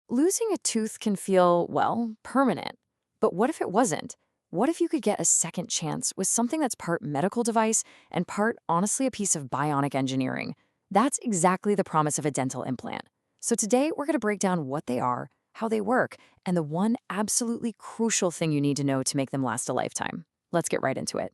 Losing a tooth can feel, well, permanent. But what if it wasn't? What if you could get a second chance with something that's part medical device and part, honestly, a piece of bionic engineering? That's exactly the promise of a dental implant. So today, we're going to break down what they are, how they work, and the one absolutely crucial thing you need to know to make them last a lifetime. Let's get right into it.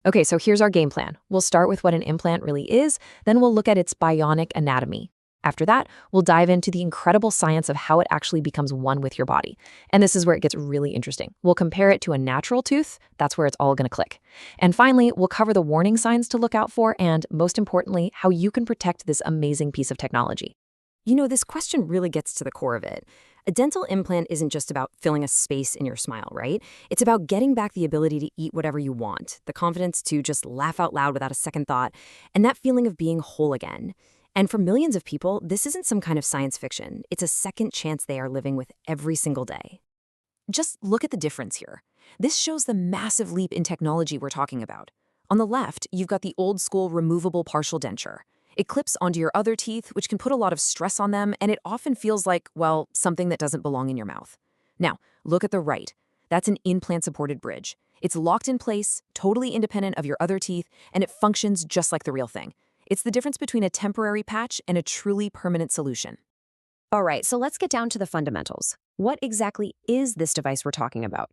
Okay, so here's our game plan. We'll start with what an implant really is, then we'll look at its bionic anatomy. After that, we'll dive into the incredible science of how it actually becomes one with your body. And this is where it gets really interesting. We'll compare it to a natural tooth. That's where it's all going to click. And finally, we'll cover the warning signs to look out for and, most importantly, how you can protect this amazing piece of technology. You know, this question really gets to the core of it. A dental implant isn't just about filling a space in your smile, right? It's about getting back the ability to eat whatever you want, the confidence to just laugh out loud without a second thought, and that feeling of being whole again. And for millions of people, this isn't some kind of science fiction. It's a second chance they are living with every single day. Just look at the difference here. This shows the massive leap in technology we're talking about. On the left, you've got the old-school removable partial denture. It clips onto your other teeth, which can put a lot of stress on them, and it often feels like, well, something that doesn't belong in your mouth. Now, look at the right. That's an implant-supported bridge. It's locked in place, totally independent of your other teeth, and it functions just like the real thing. It's the difference between a temporary patch and a truly permanent solution. All right, so let's get down to the fundamentals. What exactly is this device we're talking about?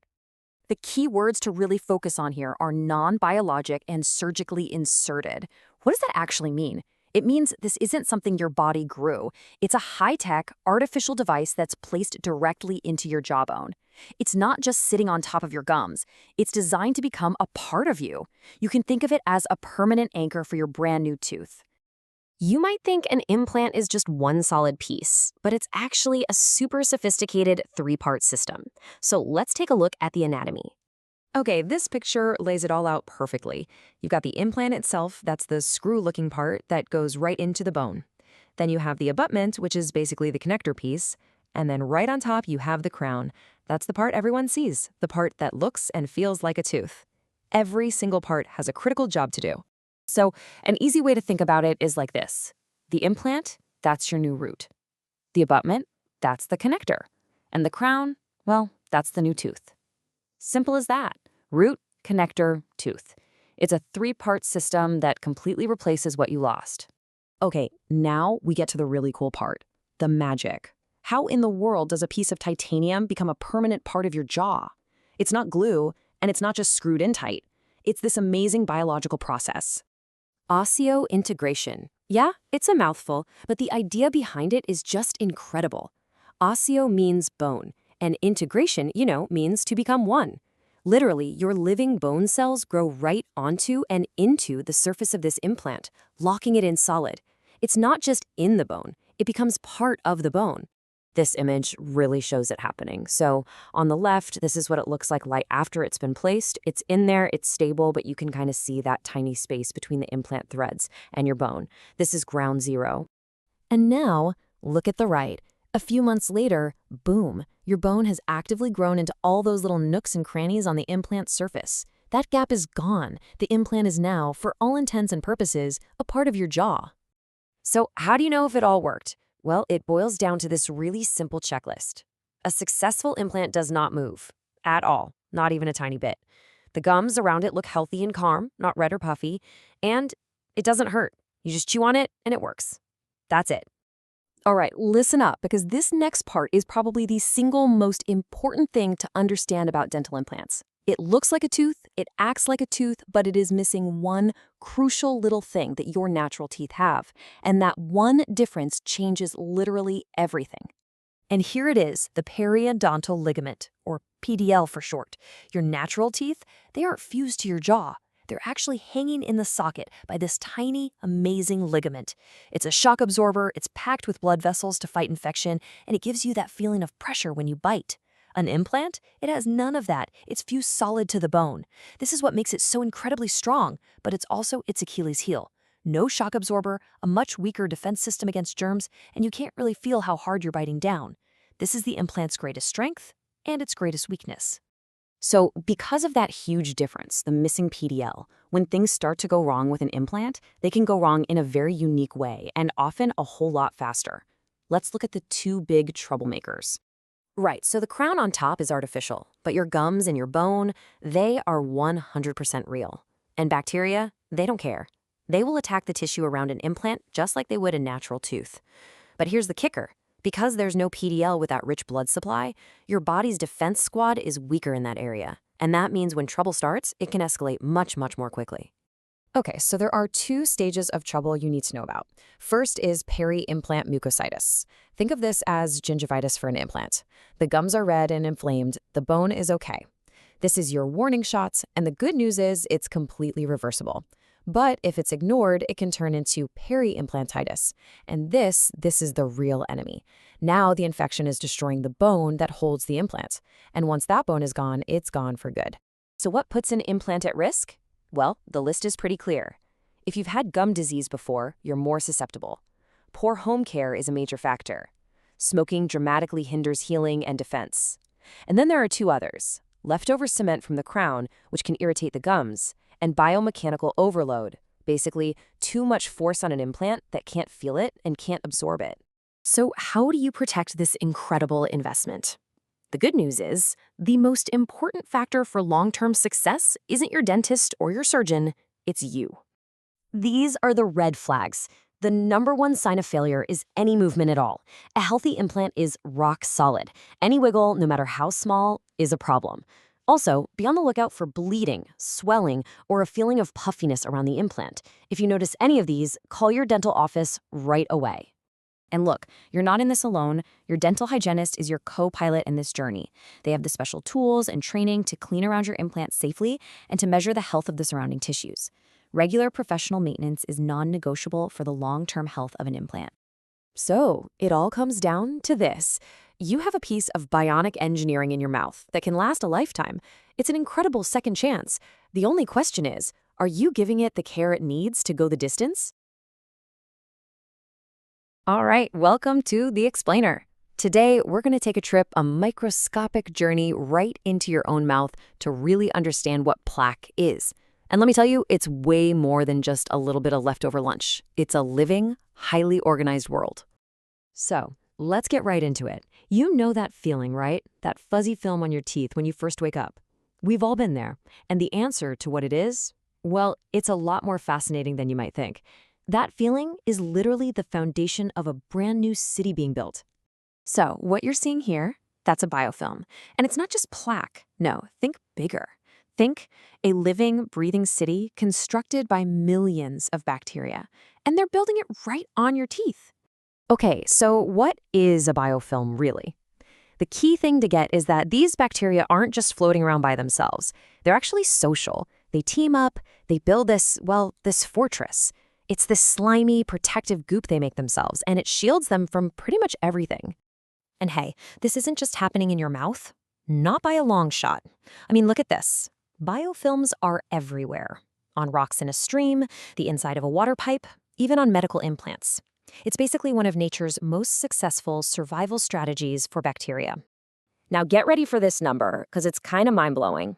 The key words to really focus on here are non-biologic and surgically inserted. What does that actually mean? It means this isn't something your body grew. It's a high-tech, artificial device that's placed directly into your jawbone. It's not just sitting on top of your gums. It's designed to become a part of you. You can think of it as a permanent anchor for your brand new tooth. You might think an implant is just one solid piece, but it's actually a super sophisticated three-part system. So let's take a look at the anatomy. Okay, this picture lays it all out perfectly. You've got the implant itself, that's the screw-looking part that goes right into the bone. Then you have the abutment, which is basically the connector piece. And then right on top, you have the crown. That's the part everyone sees, the part that looks and feels like a tooth. Every single part has a critical job to do. So an easy way to think about it is like this. The implant, that's your new root. The abutment, that's the connector. And the crown, well, that's the new tooth. Simple as that. Root, connector, tooth. It's a three-part system that completely replaces what you lost. Okay, now we get to the really cool part, the magic. How in the world does a piece of titanium become a permanent part of your jaw? It's not glue, and it's not just screwed in tight. It's this amazing biological process. Osseointegration. Yeah, it's a mouthful, but the idea behind it is just incredible. Osseo means bone, and integration, means to become one. Literally, your living bone cells grow right onto and into the surface of this implant, locking it in solid. It's not just in the bone, it becomes part of the bone. This image really shows it happening. So on the left, this is what it looks like right after it's been placed. It's in there, it's stable, but you can kind of see that tiny space between the implant threads and your bone. This is ground zero. And now, look at the right. A few months later, boom, your bone has actively grown into all those little nooks and crannies on the implant surface. That gap is gone. The implant is now, for all intents and purposes, a part of your jaw. So how do you know if it all worked? Well, it boils down to this really simple checklist. A successful implant does not move. At all. Not even a tiny bit. The gums around it look healthy and calm, not red or puffy, and it doesn't hurt. You just chew on it and it works. That's it. All right, listen up, because this next part is probably the single most important thing to understand about dental implants. It looks like a tooth, it acts like a tooth, but it is missing one crucial little thing that your natural teeth have. And that one difference changes literally everything. And here it is, the periodontal ligament, or PDL for short. Your natural teeth, they aren't fused to your jaw. They're actually hanging in the socket by this tiny, amazing ligament. It's a shock absorber, it's packed with blood vessels to fight infection, and it gives you that feeling of pressure when you bite. An implant? It has none of that. It's fused solid to the bone. This is what makes it so incredibly strong, but it's also its Achilles heel. No shock absorber, a much weaker defense system against germs, and you can't really feel how hard you're biting down. This is the implant's greatest strength and its greatest weakness. So because of that huge difference, the missing PDL, when things start to go wrong with an implant, they can go wrong in a very unique way and often a whole lot faster. let's look at the two big troublemakers. Right, so the crown on top is artificial, but your gums and your bone, they are 100% real. And bacteria, they don't care. They will attack the tissue around an implant just like they would a natural tooth. But here's the kicker. Because there's no PDL with that rich blood supply, your body's defense squad is weaker in that area. And that means when trouble starts, it can escalate much, much more quickly. Okay, so there are two stages of trouble you need to know about. First is peri-implant mucositis. Think of this as gingivitis for an implant. The gums are red and inflamed, the bone is okay. This is your warning shots, and the good news is it's completely reversible. But if it's ignored, it can turn into peri-implantitis. And this is the real enemy. Now the infection is destroying the bone that holds the implant. And once that bone is gone, it's gone for good. So what puts an implant at risk? Well, the list is pretty clear. If you've had gum disease before, you're more susceptible. Poor home care is a major factor. Smoking dramatically hinders healing and defense. And then there are two others: leftover cement from the crown, which can irritate the gums, and biomechanical overload, basically too much force on an implant that can't feel it and can't absorb it. So how do you protect this incredible investment? The good news is, the most important factor for long-term success isn't your dentist or your surgeon, it's you. These are the red flags. The number one sign of failure is any movement at all. A healthy implant is rock solid. Any wiggle, no matter how small, is a problem. Also, be on the lookout for bleeding, swelling, or a feeling of puffiness around the implant. If you notice any of these, call your dental office right away. And look, you're not in this alone. Your dental hygienist is your co-pilot in this journey. They have the special tools and training to clean around your implant safely and to measure the health of the surrounding tissues. Regular professional maintenance is non-negotiable for the long-term health of an implant. So, it all comes down to this. You have a piece of bionic engineering in your mouth that can last a lifetime. It's an incredible second chance. The only question is, are you giving it the care it needs to go the distance? All right, welcome to The Explainer. Today, we're going to take a trip, a microscopic journey right into your own mouth to really understand what plaque is. And let me tell you, it's way more than just a little bit of leftover lunch. It's a living, highly organized world. So, let's get right into it. You know that feeling, right? That fuzzy film on your teeth when you first wake up. We've all been there. And the answer to what it is? Well, it's a lot more fascinating than you might think. That feeling is literally the foundation of a brand new city being built. So, what you're seeing here, that's a biofilm. And it's not just plaque. No, think bigger. Think a living, breathing city constructed by millions of bacteria. And they're building it right on your teeth. Okay, so what is a biofilm really? The key thing to get is that these bacteria aren't just floating around by themselves. They're actually social. They team up, they build this fortress. It's this slimy, protective goop they make themselves, and it shields them from pretty much everything. And hey, this isn't just happening in your mouth. Not by a long shot. I mean, look at this. Biofilms are everywhere. On rocks in a stream, the inside of a water pipe, even on medical implants. It's basically one of nature's most successful survival strategies for bacteria. Now get ready for this number, because it's kind of mind-blowing.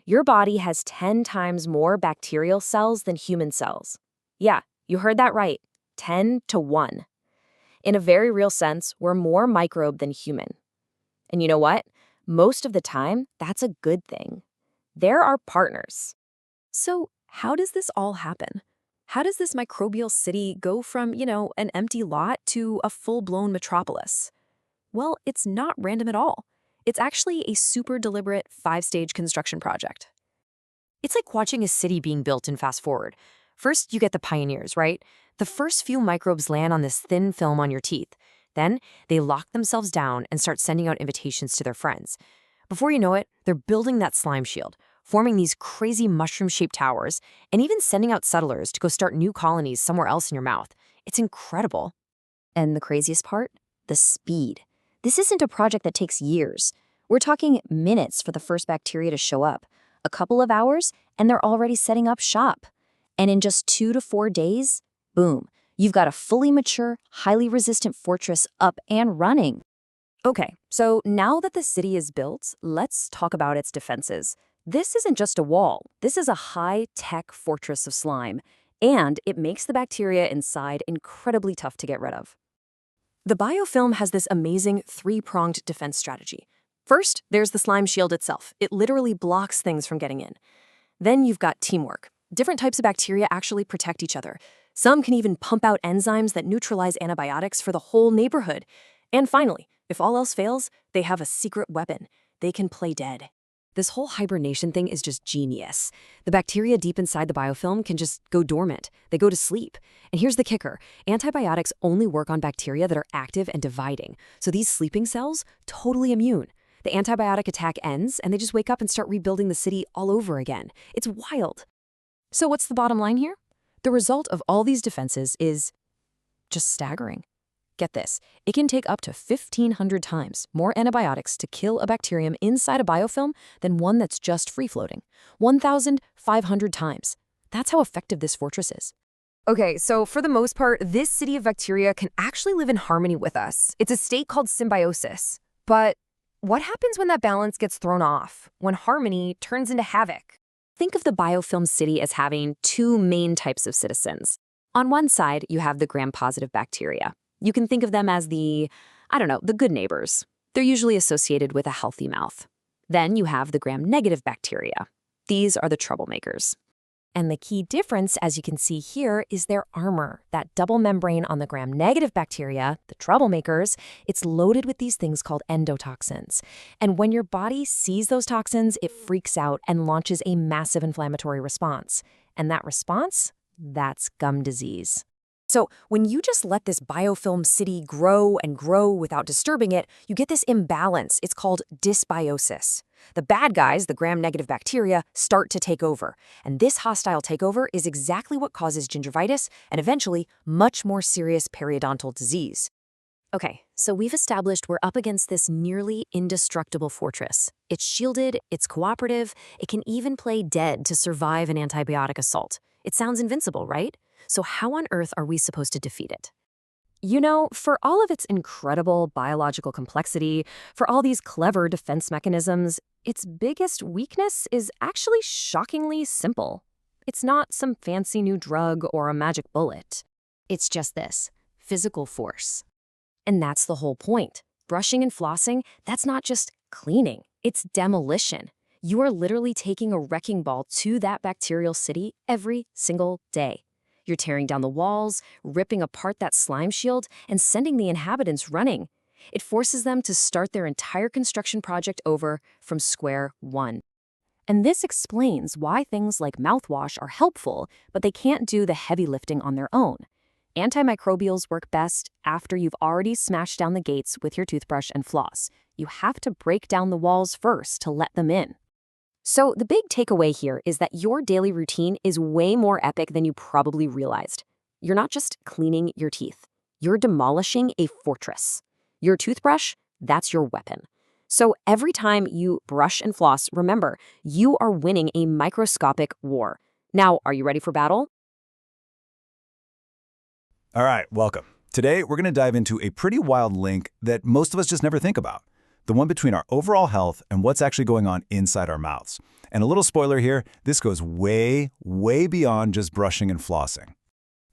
Your body has 10 times more bacterial cells than human cells. Yeah, you heard that right. 10 to 1. In a very real sense, we're more microbe than human. And you know what? Most of the time, that's a good thing. They're our partners. So how does this all happen? How does this microbial city go from, an empty lot to a full-blown metropolis? Well, it's not random at all. It's actually a super deliberate 5-stage construction project. It's like watching a city being built in fast forward. First, you get the pioneers, right? The first few microbes land on this thin film on your teeth. Then, they lock themselves down and start sending out invitations to their friends. Before you know it, they're building that slime shield, forming these crazy mushroom-shaped towers, and even sending out settlers to go start new colonies somewhere else in your mouth. It's incredible. And the craziest part? The speed. This isn't a project that takes years. We're talking minutes for the first bacteria to show up. A couple of hours, and they're already setting up shop. And in just 2 to 4 days, boom, you've got a fully mature, highly resistant fortress up and running. Okay, so now that the city is built, let's talk about its defenses. This isn't just a wall. This is a high-tech fortress of slime, and it makes the bacteria inside incredibly tough to get rid of. The biofilm has this amazing three-pronged defense strategy. First, there's the slime shield itself. It literally blocks things from getting in. Then you've got teamwork. Different types of bacteria actually protect each other. Some can even pump out enzymes that neutralize antibiotics for the whole neighborhood. And finally, if all else fails, they have a secret weapon. They can play dead. This whole hibernation thing is just genius. The bacteria deep inside the biofilm can just go dormant. They go to sleep. And here's the kicker. Antibiotics only work on bacteria that are active and dividing. So these sleeping cells, totally immune. The antibiotic attack ends, and they just wake up and start rebuilding the city all over again. It's wild. So what's the bottom line here? The result of all these defenses is just staggering. Get this, it can take up to 1,500 times more antibiotics to kill a bacterium inside a biofilm than one that's just free-floating. 1,500 times. That's how effective this fortress is. Okay, so for the most part, this city of bacteria can actually live in harmony with us. It's a state called symbiosis. But what happens when that balance gets thrown off? When harmony turns into havoc? Think of the biofilm city as having two main types of citizens. On one side, you have the gram-positive bacteria. You can think of them as the good neighbors. They're usually associated with a healthy mouth. Then you have the gram-negative bacteria. These are the troublemakers. And the key difference, as you can see here, is their armor. That double membrane on the gram-negative bacteria, the troublemakers, it's loaded with these things called endotoxins. And when your body sees those toxins, it freaks out and launches a massive inflammatory response. And that response? That's gum disease. So when you just let this biofilm city grow and grow without disturbing it, you get this imbalance. It's called dysbiosis. The bad guys, the gram-negative bacteria, start to take over. And this hostile takeover is exactly what causes gingivitis and eventually much more serious periodontal disease. Okay, so we've established we're up against this nearly indestructible fortress. It's shielded, it's cooperative, it can even play dead to survive an antibiotic assault. It sounds invincible, right? So how on earth are we supposed to defeat it? You know, for all of its incredible biological complexity, for all these clever defense mechanisms, its biggest weakness is actually shockingly simple. It's not some fancy new drug or a magic bullet. It's just this, physical force. And that's the whole point. Brushing and flossing, that's not just cleaning, it's demolition. You are literally taking a wrecking ball to that bacterial city every single day. You're tearing down the walls, ripping apart that slime shield, and sending the inhabitants running. It forces them to start their entire construction project over from square one. And this explains why things like mouthwash are helpful, but they can't do the heavy lifting on their own. Antimicrobials work best after you've already smashed down the gates with your toothbrush and floss. You have to break down the walls first to let them in. So the big takeaway here is that your daily routine is way more epic than you probably realized. You're not just cleaning your teeth. You're demolishing a fortress. Your toothbrush, that's your weapon. So every time you brush and floss, remember, you are winning a microscopic war. Now, are you ready for battle? All right, welcome. Today, we're going to dive into a pretty wild link that most of us just never think about. The one between our overall health and what's actually going on inside our mouths. And a little spoiler here, this goes way, way beyond just brushing and flossing.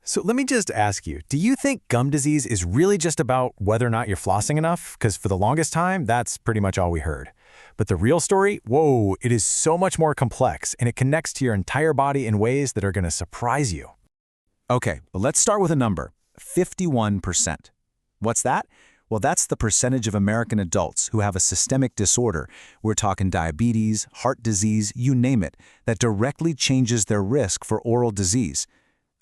So let me just ask you, do you think gum disease is really just about whether or not you're flossing enough? Because for the longest time, that's pretty much all we heard. But the real story, whoa, it is so much more complex, and it connects to your entire body in ways that are going to surprise you. Okay, well, let's start with a number, 51%. What's that? Well, that's the percentage of American adults who have a systemic disorder. We're talking diabetes, heart disease, you name it, that directly changes their risk for oral disease.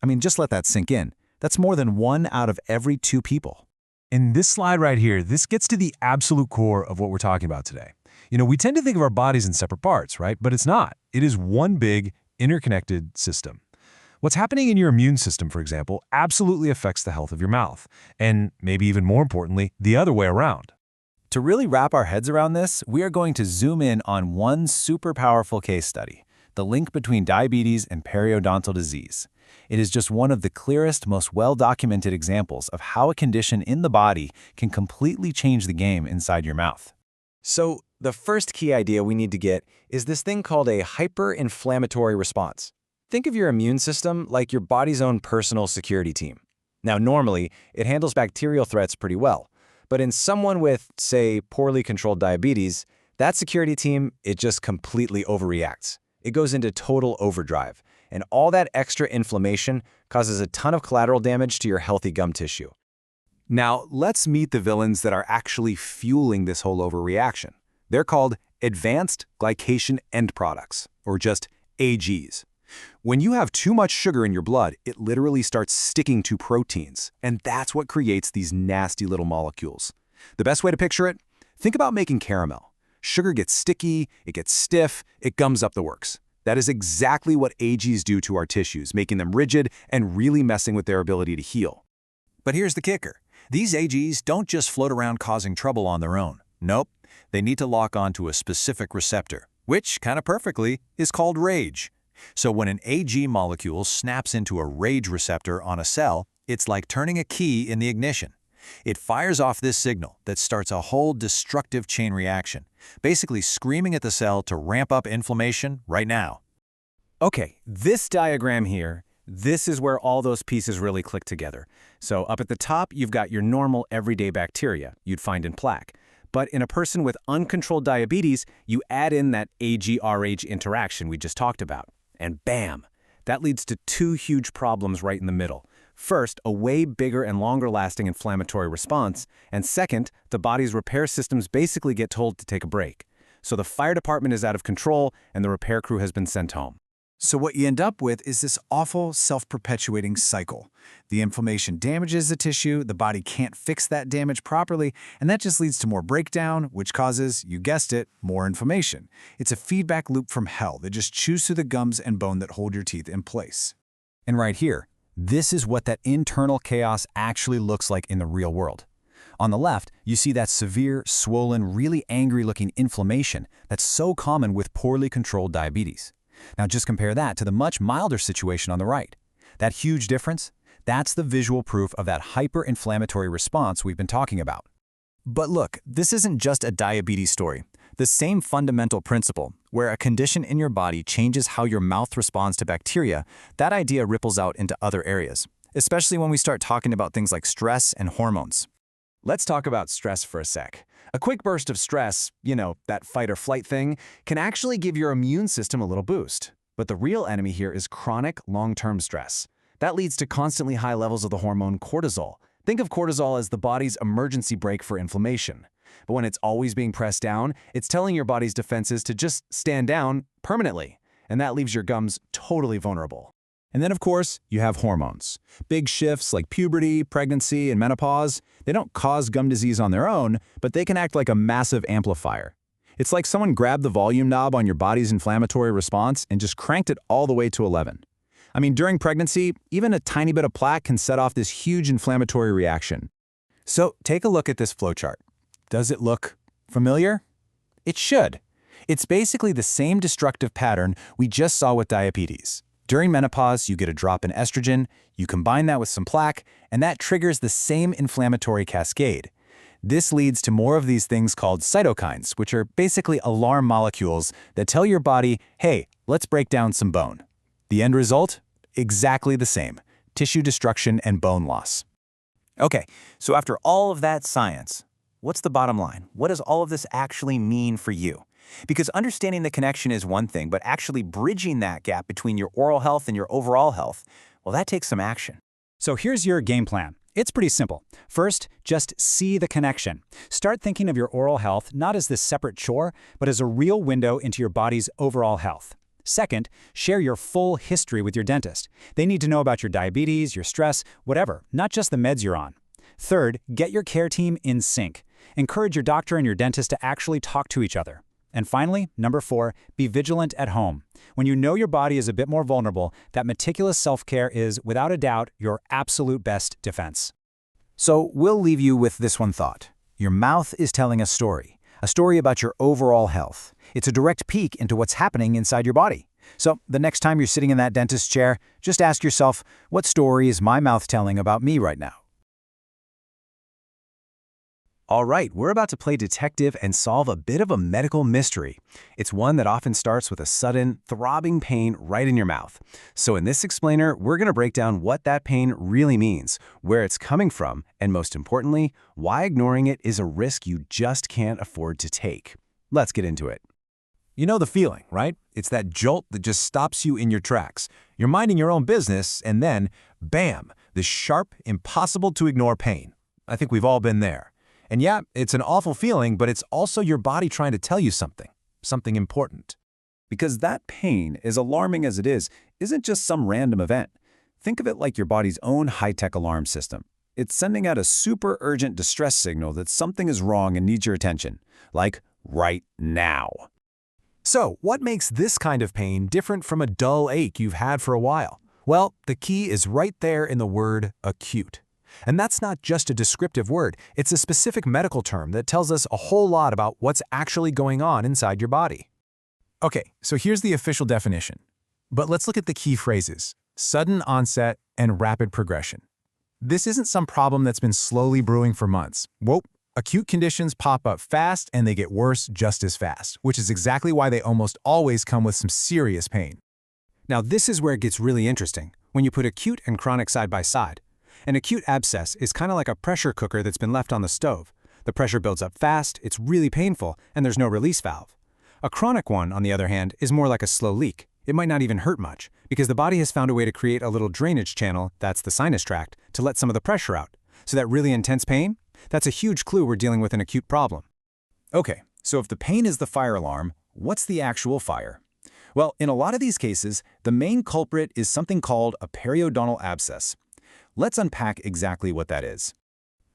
I mean, just let that sink in. That's more than 1 out of every 2 people. In this slide right here, this gets to the absolute core of what we're talking about today. You know, we tend to think of our bodies in separate parts, right? But it's not. It is one big, interconnected system. What's happening in your immune system, for example, absolutely affects the health of your mouth, and maybe even more importantly, the other way around. To really wrap our heads around this, we are going to zoom in on one super powerful case study, the link between diabetes and periodontal disease. It is just one of the clearest, most well-documented examples of how a condition in the body can completely change the game inside your mouth. So the first key idea we need to get is this thing called a hyperinflammatory response. Think of your immune system like your body's own personal security team. Now, normally, it handles bacterial threats pretty well. But in someone with, say, poorly controlled diabetes, that security team, it just completely overreacts. It goes into total overdrive. And all that extra inflammation causes a ton of collateral damage to your healthy gum tissue. Now, let's meet the villains that are actually fueling this whole overreaction. They're called advanced glycation end products, or just AGs. When you have too much sugar in your blood, it literally starts sticking to proteins, and that's what creates these nasty little molecules. The best way to picture it? Think about making caramel. Sugar gets sticky, it gets stiff, it gums up the works. That is exactly what AGs do to our tissues, making them rigid and really messing with their ability to heal. But here's the kicker. These AGs don't just float around causing trouble on their own. Nope, they need to lock onto a specific receptor, which, kind of perfectly, is called RAGE. So when an AG molecule snaps into a RAGE receptor on a cell, it's like turning a key in the ignition. It fires off this signal that starts a whole destructive chain reaction, basically screaming at the cell to ramp up inflammation right now. Okay, this diagram here, this is where all those pieces really click together. So up at the top, you've got your normal everyday bacteria you'd find in plaque. But in a person with uncontrolled diabetes, you add in that AG-RH interaction we just talked about. And bam! That leads to two huge problems right in the middle. First, a way bigger and longer-lasting inflammatory response, and second, the body's repair systems basically get told to take a break. So the fire department is out of control, and the repair crew has been sent home. So what you end up with is this awful self-perpetuating cycle. The inflammation damages the tissue, the body can't fix that damage properly, and that just leads to more breakdown, which causes, you guessed it, more inflammation. It's a feedback loop from hell that just chews through the gums and bone that hold your teeth in place. And right here, this is what that internal chaos actually looks like in the real world. On the left, you see that severe, swollen, really angry-looking inflammation that's so common with poorly controlled diabetes. Now just compare that to the much milder situation on the right. That huge difference? That's the visual proof of that hyperinflammatory response we've been talking about. But look, this isn't just a diabetes story. The same fundamental principle, where a condition in your body changes how your mouth responds to bacteria, that idea ripples out into other areas, especially when we start talking about things like stress and hormones. Let's talk about stress for a sec. A quick burst of stress, that fight or flight thing, can actually give your immune system a little boost. But the real enemy here is chronic, long-term stress. That leads to constantly high levels of the hormone cortisol. Think of cortisol as the body's emergency brake for inflammation. But when it's always being pressed down, it's telling your body's defenses to just stand down permanently. And that leaves your gums totally vulnerable. And then, of course, you have hormones. Big shifts like puberty, pregnancy, and menopause, they don't cause gum disease on their own, but they can act like a massive amplifier. It's like someone grabbed the volume knob on your body's inflammatory response and just cranked it all the way to 11. I mean, during pregnancy, even a tiny bit of plaque can set off this huge inflammatory reaction. So take a look at this flowchart. Does it look familiar? It should. It's basically the same destructive pattern we just saw with diabetes. During menopause, you get a drop in estrogen, you combine that with some plaque, and that triggers the same inflammatory cascade. This leads to more of these things called cytokines, which are basically alarm molecules that tell your body, hey, let's break down some bone. The end result? Exactly the same: tissue destruction and bone loss. Okay, so after all of that science, what's the bottom line? What does all of this actually mean for you? Because understanding the connection is one thing, but actually bridging that gap between your oral health and your overall health, well, that takes some action. So here's your game plan. It's pretty simple. First, just see the connection. Start thinking of your oral health not as this separate chore, but as a real window into your body's overall health. Second, share your full history with your dentist. They need to know about your diabetes, your stress, whatever, not just the meds you're on. Third, get your care team in sync. Encourage your doctor and your dentist to actually talk to each other. And finally, number 4, be vigilant at home. When you know your body is a bit more vulnerable, that meticulous self-care is, without a doubt, your absolute best defense. So we'll leave you with this one thought. Your mouth is telling a story about your overall health. It's a direct peek into what's happening inside your body. So the next time you're sitting in that dentist chair, just ask yourself, what story is my mouth telling about me right now? All right, we're about to play detective and solve a bit of a medical mystery. It's one that often starts with a sudden, throbbing pain right in your mouth. So in this explainer, we're going to break down what that pain really means, where it's coming from, and most importantly, why ignoring it is a risk you just can't afford to take. Let's get into it. You know the feeling, right? It's that jolt that just stops you in your tracks. You're minding your own business, and then, bam, this sharp, impossible-to-ignore pain. I think we've all been there. And yeah, it's an awful feeling, but it's also your body trying to tell you something important. Because that pain, as alarming as it is, isn't just some random event. Think of it like your body's own high-tech alarm system. It's sending out a super urgent distress signal that something is wrong and needs your attention, like right now. So, what makes this kind of pain different from a dull ache you've had for a while? Well, the key is right there in the word acute. And that's not just a descriptive word, it's a specific medical term that tells us a whole lot about what's actually going on inside your body. Okay, so here's the official definition. But let's look at the key phrases: sudden onset and rapid progression. This isn't some problem that's been slowly brewing for months. Whoa, acute conditions pop up fast and they get worse just as fast, which is exactly why they almost always come with some serious pain. Now this is where it gets really interesting, when you put acute and chronic side by side. An acute abscess is kind of like a pressure cooker that's been left on the stove. The pressure builds up fast, it's really painful, and there's no release valve. A chronic one, on the other hand, is more like a slow leak. It might not even hurt much, because the body has found a way to create a little drainage channel, that's the sinus tract, to let some of the pressure out. So that really intense pain? That's a huge clue we're dealing with an acute problem. Okay, so if the pain is the fire alarm, what's the actual fire? Well, in a lot of these cases, the main culprit is something called a periodontal abscess. Let's unpack exactly what that is.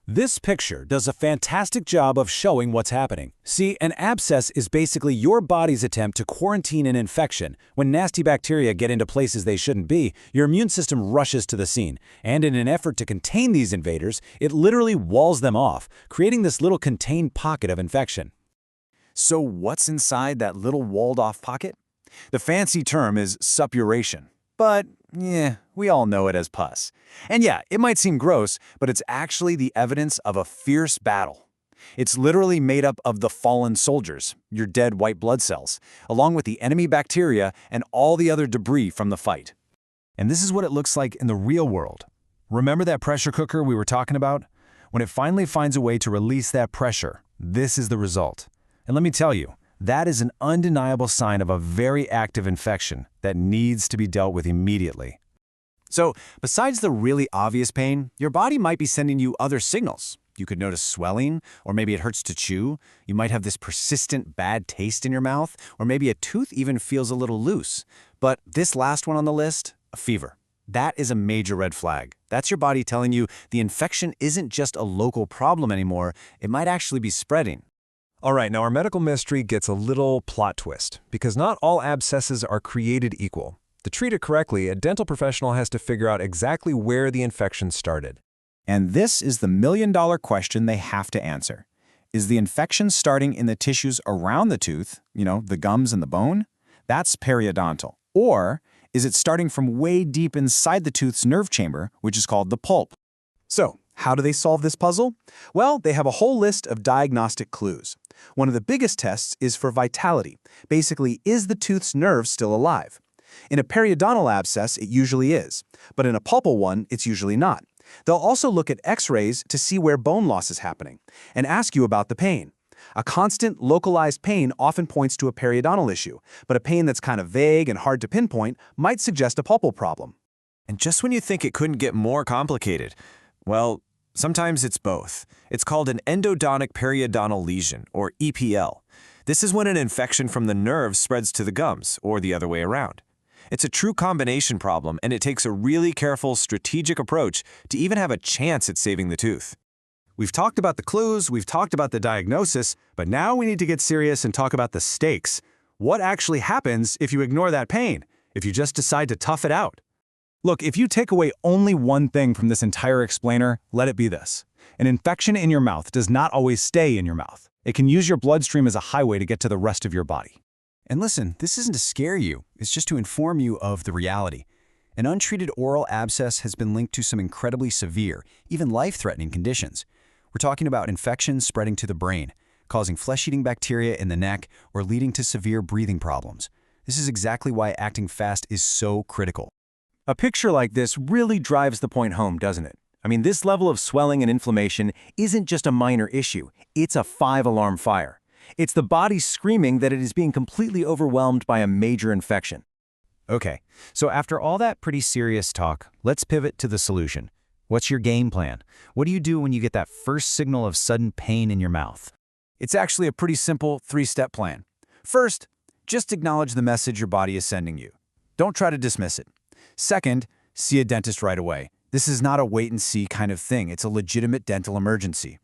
This picture does a fantastic job of showing what's happening. See, an abscess is basically your body's attempt to quarantine an infection. When nasty bacteria get into places they shouldn't be, your immune system rushes to the scene. And in an effort to contain these invaders, it literally walls them off, creating this little contained pocket of infection. So what's inside that little walled-off pocket? The fancy term is suppuration. But, yeah, we all know it as pus. And yeah, it might seem gross, but it's actually the evidence of a fierce battle. It's literally made up of the fallen soldiers, your dead white blood cells, along with the enemy bacteria and all the other debris from the fight. And this is what it looks like in the real world. Remember that pressure cooker we were talking about? When it finally finds a way to release that pressure, this is the result. And let me tell you, that is an undeniable sign of a very active infection that needs to be dealt with immediately. So, besides the really obvious pain, your body might be sending you other signals. You could notice swelling, or maybe it hurts to chew. You might have this persistent bad taste in your mouth, or maybe a tooth even feels a little loose. But this last one on the list, a fever. That is a major red flag. That's your body telling you the infection isn't just a local problem anymore, it might actually be spreading. All right, now our medical mystery gets a little plot twist, because not all abscesses are created equal. To treat it correctly, a dental professional has to figure out exactly where the infection started. And this is the million-dollar question they have to answer. Is the infection starting in the tissues around the tooth, the gums and the bone? That's periodontal. Or is it starting from way deep inside the tooth's nerve chamber, which is called the pulp? So, how do they solve this puzzle? Well, they have a whole list of diagnostic clues. One of the biggest tests is for vitality. Basically, is the tooth's nerve still alive? In a periodontal abscess, it usually is, but in a pulpal one, it's usually not. They'll also look at x-rays to see where bone loss is happening and ask you about the pain. A constant, localized pain often points to a periodontal issue, but a pain that's kind of vague and hard to pinpoint might suggest a pulpal problem. And just when you think it couldn't get more complicated, well, sometimes it's both. It's called an endodontic periodontal lesion, or EPL. This is when an infection from the nerve spreads to the gums, or the other way around. It's a true combination problem, and it takes a really careful, strategic approach to even have a chance at saving the tooth. We've talked about the clues, we've talked about the diagnosis, but now we need to get serious and talk about the stakes. What actually happens if you ignore that pain, if you just decide to tough it out? Look, if you take away only one thing from this entire explainer, let it be this. An infection in your mouth does not always stay in your mouth. It can use your bloodstream as a highway to get to the rest of your body. And listen, this isn't to scare you, it's just to inform you of the reality. An untreated oral abscess has been linked to some incredibly severe, even life-threatening conditions. We're talking about infections spreading to the brain, causing flesh-eating bacteria in the neck or leading to severe breathing problems. This is exactly why acting fast is so critical. A picture like this really drives the point home, doesn't it? I mean, this level of swelling and inflammation isn't just a minor issue. It's a 5-alarm fire. It's the body screaming that it is being completely overwhelmed by a major infection. Okay, so after all that pretty serious talk, let's pivot to the solution. What's your game plan? What do you do when you get that first signal of sudden pain in your mouth? It's actually a pretty simple 3-step plan. First, just acknowledge the message your body is sending you. Don't try to dismiss it. Second, see a dentist right away. This is not a wait-and-see kind of thing. It's a legitimate dental emergency.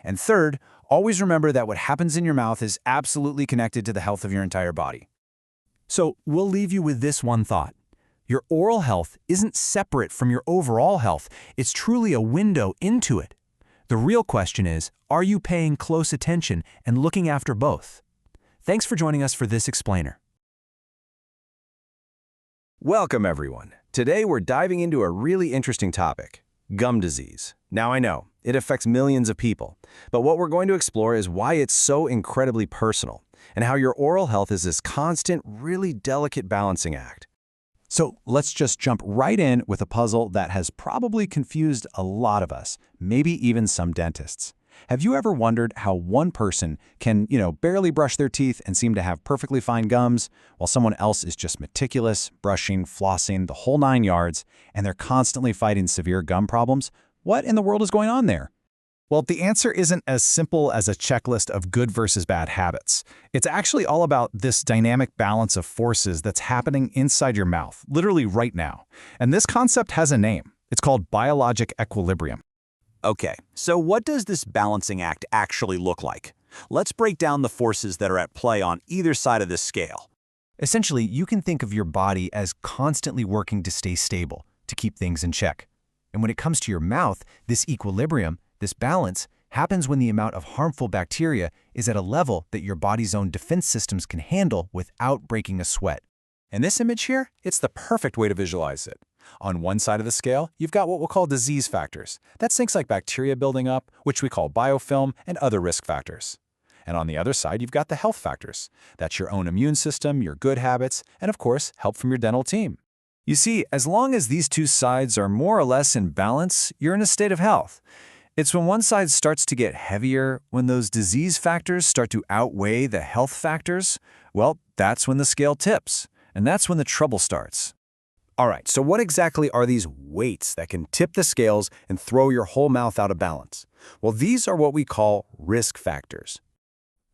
And third, always remember that what happens in your mouth is absolutely connected to the health of your entire body. So we'll leave you with this one thought. Your oral health isn't separate from your overall health. It's truly a window into it. The real question is, are you paying close attention and looking after both? Thanks for joining us for this explainer. Welcome, everyone. Today we're diving into a really interesting topic, gum disease. Now I know, it affects millions of people, but what we're going to explore is why it's so incredibly personal and how your oral health is this constant, really delicate balancing act. So let's just jump right in with a puzzle that has probably confused a lot of us, maybe even some dentists. Have you ever wondered how one person can, barely brush their teeth and seem to have perfectly fine gums, while someone else is just meticulous, brushing, flossing, the whole 9 yards, and they're constantly fighting severe gum problems? What in the world is going on there? Well, the answer isn't as simple as a checklist of good versus bad habits. It's actually all about this dynamic balance of forces that's happening inside your mouth, literally right now. And this concept has a name. It's called biologic equilibrium. Okay, so what does this balancing act actually look like? Let's break down the forces that are at play on either side of this scale. Essentially, you can think of your body as constantly working to stay stable, to keep things in check. And when it comes to your mouth, this equilibrium, this balance, happens when the amount of harmful bacteria is at a level that your body's own defense systems can handle without breaking a sweat. In this image here, it's the perfect way to visualize it. On one side of the scale, you've got what we'll call disease factors. That's things like bacteria building up, which we call biofilm, and other risk factors. And on the other side, you've got the health factors. That's your own immune system, your good habits, and of course, help from your dental team. You see, as long as these two sides are more or less in balance, you're in a state of health. It's when one side starts to get heavier, when those disease factors start to outweigh the health factors, well, that's when the scale tips, and that's when the trouble starts. All right, so what exactly are these weights that can tip the scales and throw your whole mouth out of balance? Well, these are what we call risk factors.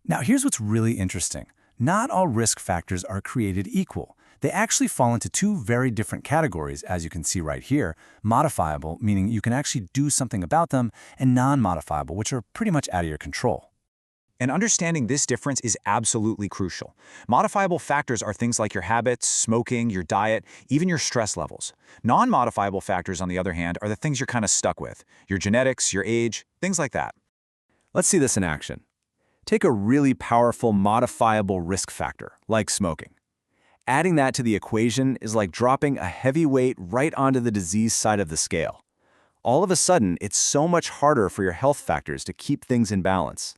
Now, here's what's really interesting. Not all risk factors are created equal. They actually fall into two very different categories, as you can see right here. Modifiable, meaning you can actually do something about them, and non-modifiable, which are pretty much out of your control. And understanding this difference is absolutely crucial. Modifiable factors are things like your habits, smoking, your diet, even your stress levels. Non-modifiable factors, on the other hand, are the things you're kind of stuck with. Your genetics, your age, things like that. Let's see this in action. Take a really powerful modifiable risk factor, like smoking. Adding that to the equation is like dropping a heavy weight right onto the disease side of the scale. All of a sudden, it's so much harder for your health factors to keep things in balance.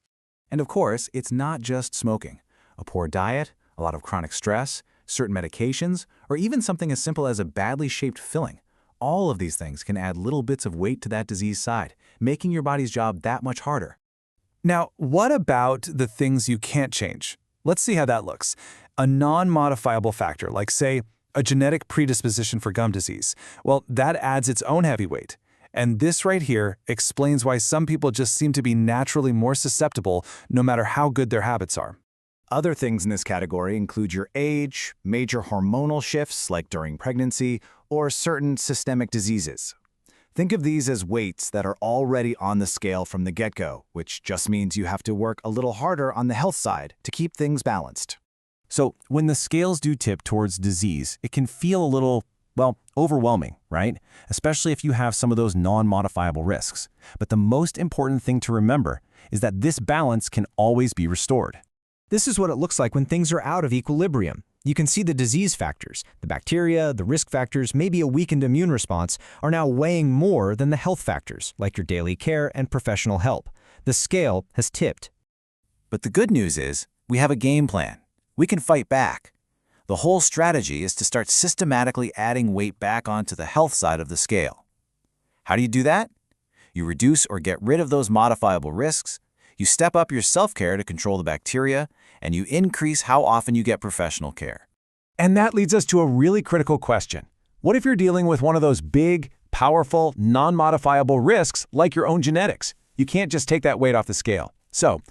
And of course, it's not just smoking. A poor diet, a lot of chronic stress, certain medications, or even something as simple as a badly shaped filling. All of these things can add little bits of weight to that disease side, making your body's job that much harder. Now, what about the things you can't change? Let's see how that looks. A non-modifiable factor, like say, a genetic predisposition for gum disease, well, that adds its own heavy weight. And this right here explains why some people just seem to be naturally more susceptible no matter how good their habits are. Other things in this category include your age, major hormonal shifts like during pregnancy, or certain systemic diseases. Think of these as weights that are already on the scale from the get-go, which just means you have to work a little harder on the health side to keep things balanced. So when the scales do tip towards disease, it can feel a little, overwhelming, right? Especially if you have some of those non-modifiable risks. But the most important thing to remember is that this balance can always be restored. This is what it looks like when things are out of equilibrium. You can see the disease factors, the bacteria, the risk factors, maybe a weakened immune response, are now weighing more than the health factors, like your daily care and professional help. The scale has tipped. But the good news is, we have a game plan. We can fight back. The whole strategy is to start systematically adding weight back onto the health side of the scale. How do you do that? You reduce or get rid of those modifiable risks, you step up your self-care to control the bacteria, and you increase how often you get professional care. And that leads us to a really critical question. What if you're dealing with one of those big, powerful, non-modifiable risks like your own genetics? You can't just take that weight off the scale. So,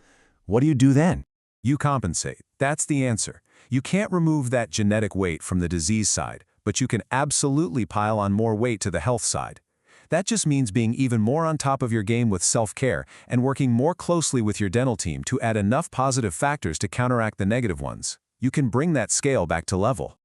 what do you do then? You compensate. That's the answer. You can't remove that genetic weight from the disease side, but you can absolutely pile on more weight to the health side. That just means being even more on top of your game with self-care and working more closely with your dental team to add enough positive factors to counteract the negative ones. You can bring that scale back to level.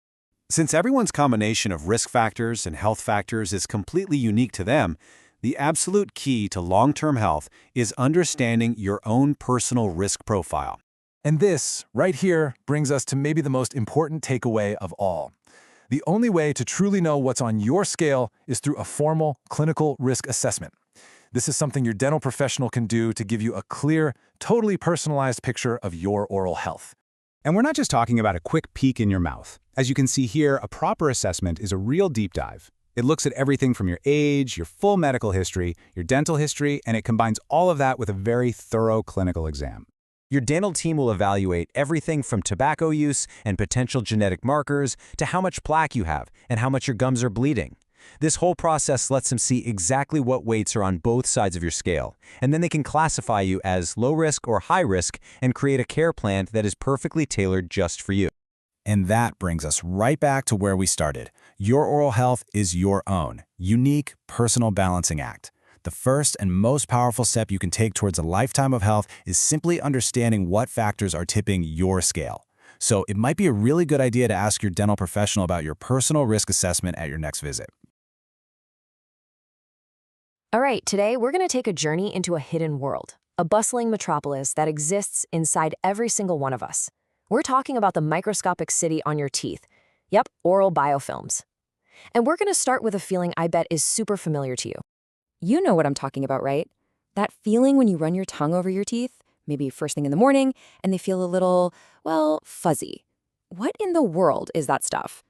Since everyone's combination of risk factors and health factors is completely unique to them, the absolute key to long-term health is understanding your own personal risk profile. And this, right here, brings us to maybe the most important takeaway of all. The only way to truly know what's on your scale is through a formal clinical risk assessment. This is something your dental professional can do to give you a clear, totally personalized picture of your oral health. And we're not just talking about a quick peek in your mouth. As you can see here, a proper assessment is a real deep dive. It looks at everything from your age, your full medical history, your dental history, and it combines all of that with a very thorough clinical exam. Your dental team will evaluate everything from tobacco use and potential genetic markers to how much plaque you have and how much your gums are bleeding. This whole process lets them see exactly what weights are on both sides of your scale, and then they can classify you as low risk or high risk and create a care plan that is perfectly tailored just for you. And that brings us right back to where we started. Your oral health is your own, unique, personal balancing act. The first and most powerful step you can take towards a lifetime of health is simply understanding what factors are tipping your scale. So it might be a really good idea to ask your dental professional about your personal risk assessment at your next visit. All right, today we're going to take a journey into a hidden world, a bustling metropolis that exists inside every single one of us. We're talking about the microscopic city on your teeth. Yep, oral biofilms. And we're going to start with a feeling I bet is super familiar to you. You know what I'm talking about, right? That feeling when you run your tongue over your teeth, maybe first thing in the morning, and they feel a little, well, fuzzy. What in the world is that stuff?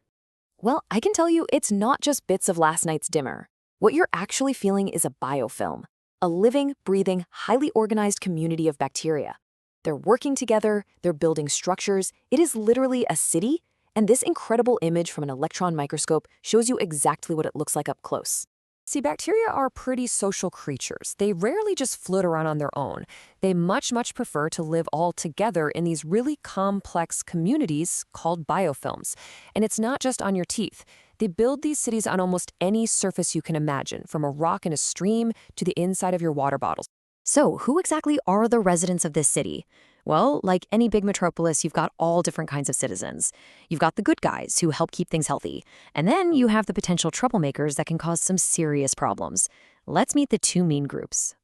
Well, I can tell you it's not just bits of last night's dimmer. What you're actually feeling is a biofilm, a living, breathing, highly organized community of bacteria. They're working together, they're building structures. It is literally a city, and this incredible image from an electron microscope shows you exactly what it looks like up close. See, bacteria are pretty social creatures. They rarely just float around on their own. They much prefer to live all together in these really complex communities called biofilms. And it's not just on your teeth. They build these cities on almost any surface you can imagine, from a rock in a stream to the inside of your water bottles. So, who exactly are the residents of this city? Well, like any big metropolis, you've got all different kinds of citizens. You've got the good guys who help keep things healthy. And then you have the potential troublemakers that can cause some serious problems. Let's meet the two main groups.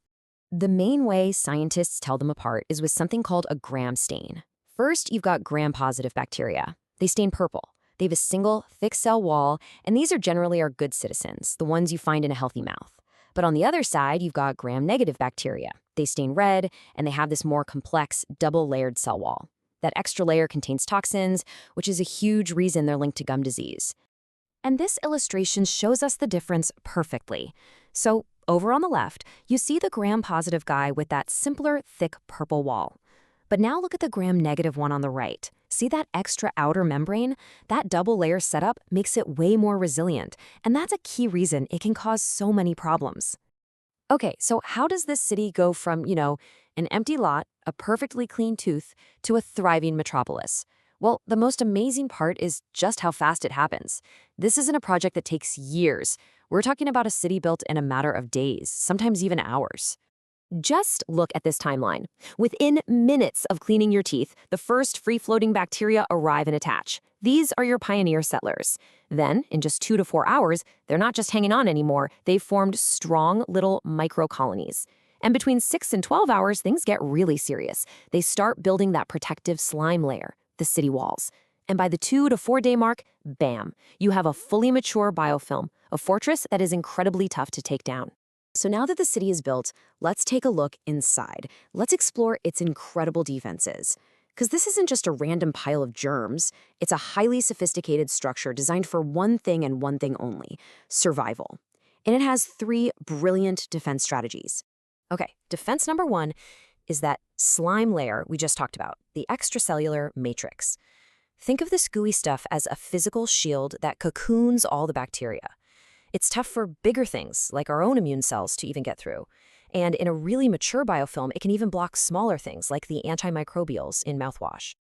The main way scientists tell them apart is with something called a gram stain. First, you've got gram-positive bacteria. They stain purple. They have a single, thick cell wall, and these are generally our good citizens, the ones you find in a healthy mouth. But on the other side, you've got gram-negative bacteria. They stain red, and they have this more complex, double-layered cell wall. That extra layer contains toxins, which is a huge reason they're linked to gum disease. And this illustration shows us the difference perfectly. So, over on the left, you see the gram-positive guy with that simpler, thick purple wall. But now look at the gram-negative one on the right. See that extra outer membrane? That double-layer setup makes it way more resilient, and that's a key reason it can cause so many problems. Okay, so how does this city go from, an empty lot, a perfectly clean tooth, to a thriving metropolis? Well, the most amazing part is just how fast it happens. This isn't a project that takes years. We're talking about a city built in a matter of days, sometimes even hours. Just look at this timeline. Within minutes of cleaning your teeth, the first free-floating bacteria arrive and attach. These are your pioneer settlers. Then, in just 2 to 4 hours, they're not just hanging on anymore. They've formed strong little microcolonies. And between 6 and 12 hours, things get really serious. They start building that protective slime layer, the city walls. And by the 2 to 4 day mark, bam, you have a fully mature biofilm, a fortress that is incredibly tough to take down. So now that the city is built, let's take a look inside. Let's explore its incredible defenses. Because this isn't just a random pile of germs, it's a highly sophisticated structure designed for one thing and one thing only: survival. And it has 3 brilliant defense strategies. Okay, defense number 1 is that slime layer we just talked about, the extracellular matrix. Think of this gooey stuff as a physical shield that cocoons all the bacteria. It's tough for bigger things, like our own immune cells, to even get through. And in a really mature biofilm, it can even block smaller things, like the antimicrobials in mouthwash.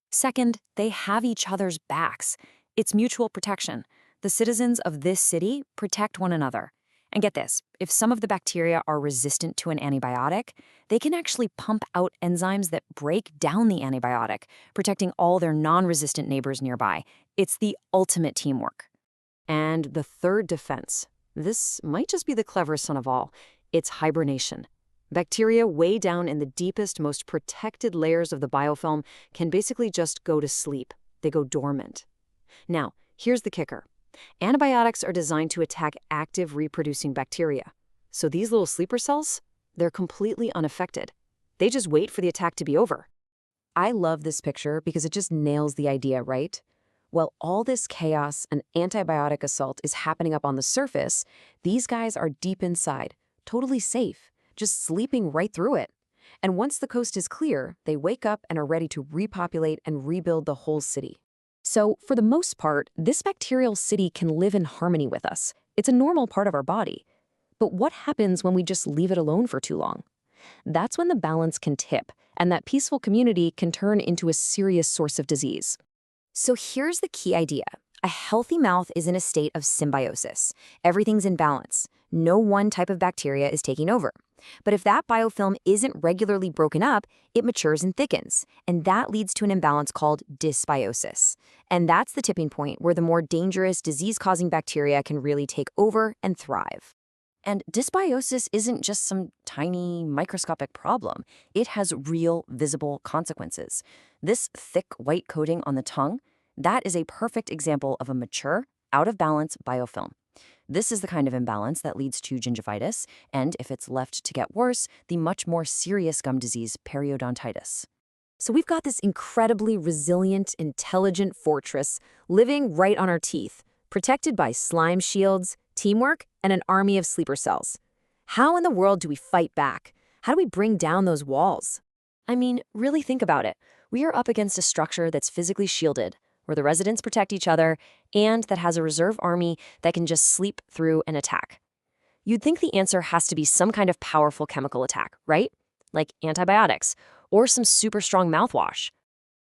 Second, they have each other's backs. It's mutual protection. The citizens of this city protect one another. And get this, if some of the bacteria are resistant to an antibiotic, they can actually pump out enzymes that break down the antibiotic, protecting all their non-resistant neighbors nearby. It's the ultimate teamwork. And the third defense, this might just be the cleverest son of all, it's hibernation. Bacteria way down in the deepest, most protected layers of the biofilm can basically just go to sleep. They go dormant. Now, here's the kicker. Antibiotics are designed to attack active reproducing bacteria. So these little sleeper cells, they're completely unaffected. They just wait for the attack to be over. I love this picture because it just nails the idea, right? While all this chaos and antibiotic assault is happening up on the surface, these guys are deep inside, totally safe, just sleeping right through it. And once the coast is clear, they wake up and are ready to repopulate and rebuild the whole city. So, for the most part, this bacterial city can live in harmony with us. It's a normal part of our body. But what happens when we just leave it alone for too long? That's when the balance can tip, and that peaceful community can turn into a serious source of disease. So here's the key idea. A healthy mouth is in a state of symbiosis. Everything's in balance. No one type of bacteria is taking over. But if that biofilm isn't regularly broken up, it matures and thickens, and that leads to an imbalance called dysbiosis. And that's the tipping point where the more dangerous disease-causing bacteria can really take over and thrive. And dysbiosis isn't just some tiny microscopic problem. It has real, visible consequences. This thick white coating on the tongue, that is a perfect example of a mature, out-of-balance biofilm. This is the kind of imbalance that leads to gingivitis, and if it's left to get worse, the much more serious gum disease, periodontitis. So we've got this incredibly resilient, intelligent fortress living right on our teeth, protected by slime shields, teamwork, and an army of sleeper cells. How in the world do we fight back? How do we bring down those walls? I mean, really think about it. We are up against a structure that's physically shielded, where the residents protect each other, and that has a reserve army that can just sleep through an attack. You'd think the answer has to be some kind of powerful chemical attack, right? Like antibiotics, or some super strong mouthwash.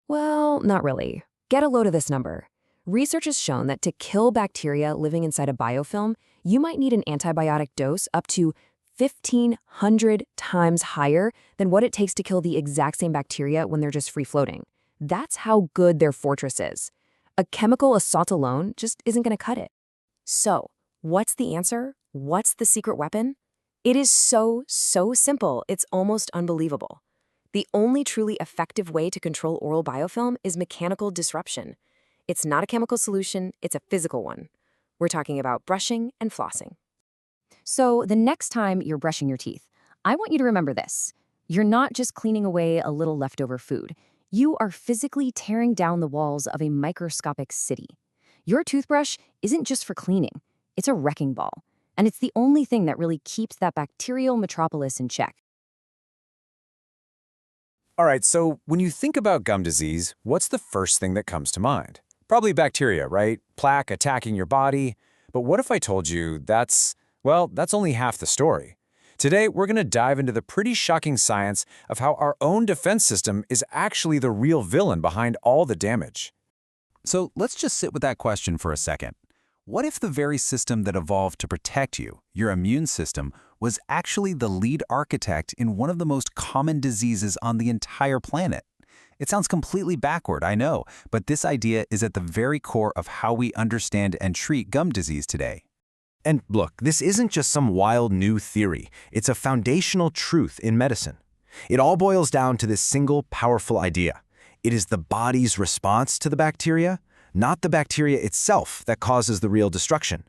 Well, not really. Get a load of this number. Research has shown that to kill bacteria living inside a biofilm, you might need an antibiotic dose up to 1,500 times higher than what it takes to kill the exact same bacteria when they're just free-floating. That's how good their fortress is. A chemical assault alone just isn't going to cut it. So, what's the answer? What's the secret weapon? It is so simple, it's almost unbelievable. The only truly effective way to control oral biofilm is mechanical disruption. It's not a chemical solution, it's a physical one. We're talking about brushing and flossing. So the next time you're brushing your teeth, I want you to remember this. You're not just cleaning away a little leftover food. You are physically tearing down the walls of a microscopic city. Your toothbrush isn't just for cleaning, it's a wrecking ball. And it's the only thing that really keeps that bacterial metropolis in check. All right, so when you think about gum disease, what's the first thing that comes to mind? Probably bacteria, right? Plaque attacking your body. But what if I told you that's only half the story? Today, we're going to dive into the pretty shocking science of how our own defense system is actually the real villain behind all the damage. So let's just sit with that question for a second. What if the very system that evolved to protect you, your immune system, was actually the lead architect in one of the most common diseases on the entire planet? It sounds completely backward, I know, but this idea is at the very core of how we understand and treat gum disease today. And look, this isn't just some wild new theory. It's a foundational truth in medicine. It all boils down to this single powerful idea. It is the body's response to the bacteria, not the bacteria itself, that causes the real destruction.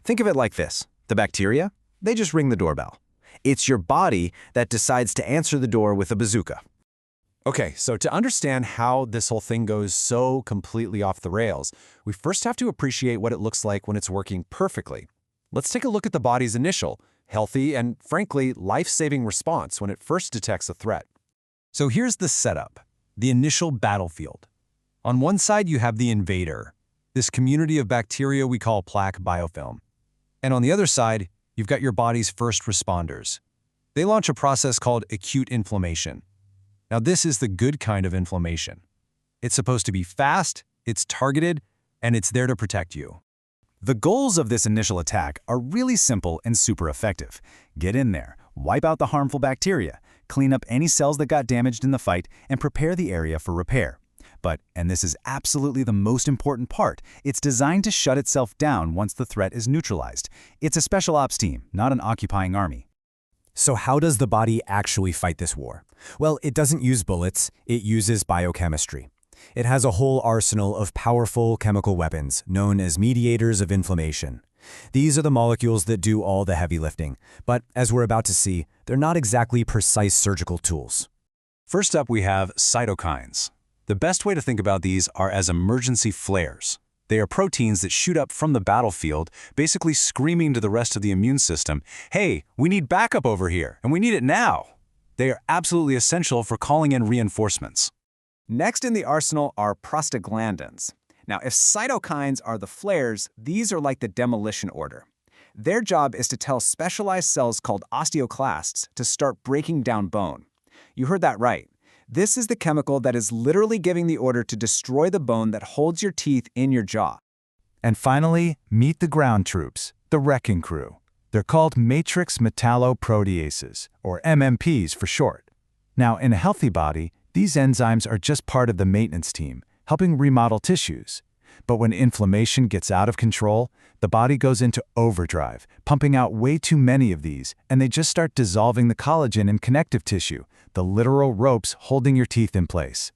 Think of it like this. The bacteria, They just ring the doorbell. It's your body that decides to answer the door with a bazooka. Okay, so to understand how this whole thing goes so completely off the rails, we first have to appreciate what it looks like when it's working perfectly. Let's take a look at the body's initial, healthy, and frankly, life-saving response when it first detects a threat. So here's the setup, the initial battlefield. On one side, you have the invader, this community of bacteria we call plaque biofilm. And on the other side, you've got your body's first responders. They launch a process called acute inflammation. Now, this is the good kind of inflammation. It's supposed to be fast, it's targeted, and it's there to protect you. The goals of this initial attack are really simple and super effective. Get in there, wipe out the harmful bacteria, clean up any cells that got damaged in the fight, and prepare the area for repair. But, and this is absolutely the most important part, it's designed to shut itself down once the threat is neutralized. It's a special ops team, not an occupying army. So how does the body actually fight this war? Well, it doesn't use bullets, it uses biochemistry. It has a whole arsenal of powerful chemical weapons known as mediators of inflammation. These are the molecules that do all the heavy lifting, but as we're about to see, they're not exactly precise surgical tools. First up, we have cytokines. The best way to think about these are as emergency flares. They are proteins that shoot up from the battlefield, basically screaming to the rest of the immune system, "Hey, we need backup over here, and we need it now." They are absolutely essential for calling in reinforcements. Next in the arsenal are prostaglandins. Now, if cytokines are the flares, these are like the demolition order. Their job is to tell specialized cells called osteoclasts to start breaking down bone. You heard that right. This is the chemical that is literally giving the order to destroy the bone that holds your teeth in your jaw. And finally, meet the ground troops, the wrecking crew. They're called matrix metalloproteases, or MMPs for short. Now, in a healthy body, these enzymes are just part of the maintenance team, helping remodel tissues. But when inflammation gets out of control, the body goes into overdrive, pumping out way too many of these, and they just start dissolving the collagen in connective tissue, the literal ropes holding your teeth in place.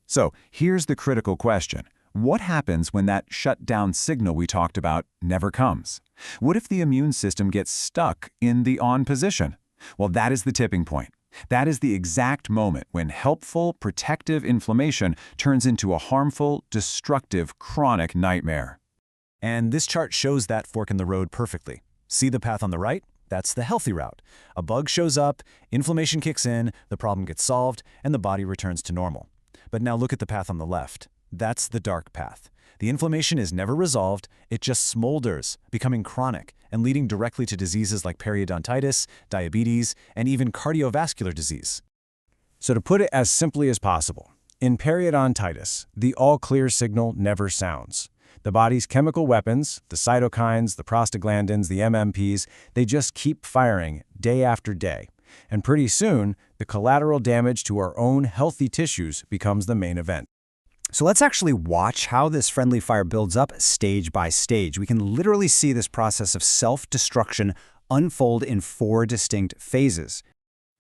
So here's the critical question. What happens when that shutdown signal we talked about never comes? What if the immune system gets stuck in the on position? Well, that is the tipping point. That is the exact moment when helpful, protective inflammation turns into a harmful, destructive, chronic nightmare. And this chart shows that fork in the road perfectly. See the path on the right? That's the healthy route. A bug shows up, inflammation kicks in, the problem gets solved, and the body returns to normal. But now look at the path on the left. That's the dark path. The inflammation is never resolved, it just smolders, becoming chronic, and leading directly to diseases like periodontitis, diabetes, and even cardiovascular disease. So to put it as simply as possible, in periodontitis, the all-clear signal never sounds. The body's chemical weapons, the cytokines, the prostaglandins, the MMPs, they just keep firing day after day. And pretty soon, the collateral damage to our own healthy tissues becomes the main event. So let's actually watch how this friendly fire builds up stage by stage. We can literally see this process of self-destruction unfold in 4 distinct phases.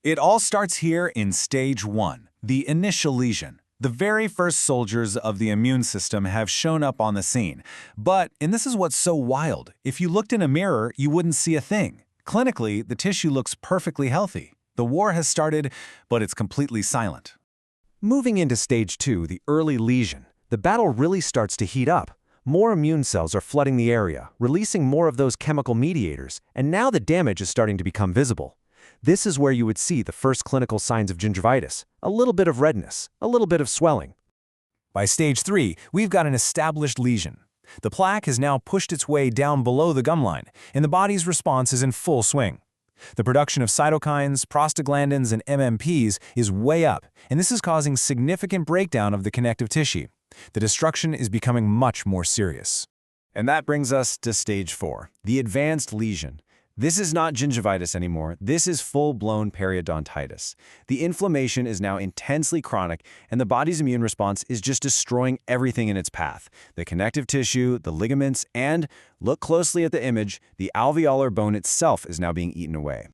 It all starts here in stage 1, the initial lesion. The very first soldiers of the immune system have shown up on the scene. But, and this is what's so wild, if you looked in a mirror, you wouldn't see a thing. Clinically, the tissue looks perfectly healthy. The war has started, but it's completely silent. Moving into stage 2, the early lesion, the battle really starts to heat up. More immune cells are flooding the area, releasing more of those chemical mediators, and now the damage is starting to become visible. This is where you would see the first clinical signs of gingivitis, a little bit of redness, a little bit of swelling. By stage 3, we've got an established lesion. The plaque has now pushed its way down below the gum line, and the body's response is in full swing. The production of cytokines, prostaglandins, and MMPs is way up, and this is causing significant breakdown of the connective tissue. The destruction is becoming much more serious. And that brings us to stage 4, the advanced lesion. This is not gingivitis anymore, this is full-blown periodontitis. The inflammation is now intensely chronic, and the body's immune response is just destroying everything in its path. The connective tissue, the ligaments, and, look closely at the image, the alveolar bone itself is now being eaten away.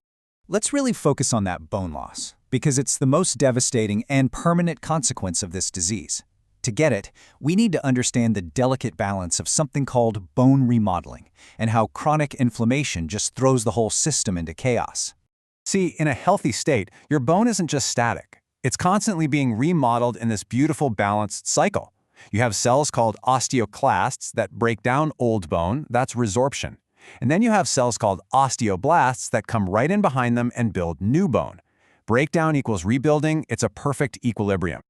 Let's really focus on that bone loss, because it's the most devastating and permanent consequence of this disease. to get it, we need to understand the delicate balance of something called bone remodeling and how chronic inflammation just throws the whole system into chaos. See, in a healthy state, your bone isn't just static. It's constantly being remodeled in this beautiful balanced cycle. You have cells called osteoclasts that break down old bone, that's resorption. And then you have cells called osteoblasts that come right in behind them and build new bone. Breakdown equals rebuilding, it's a perfect equilibrium.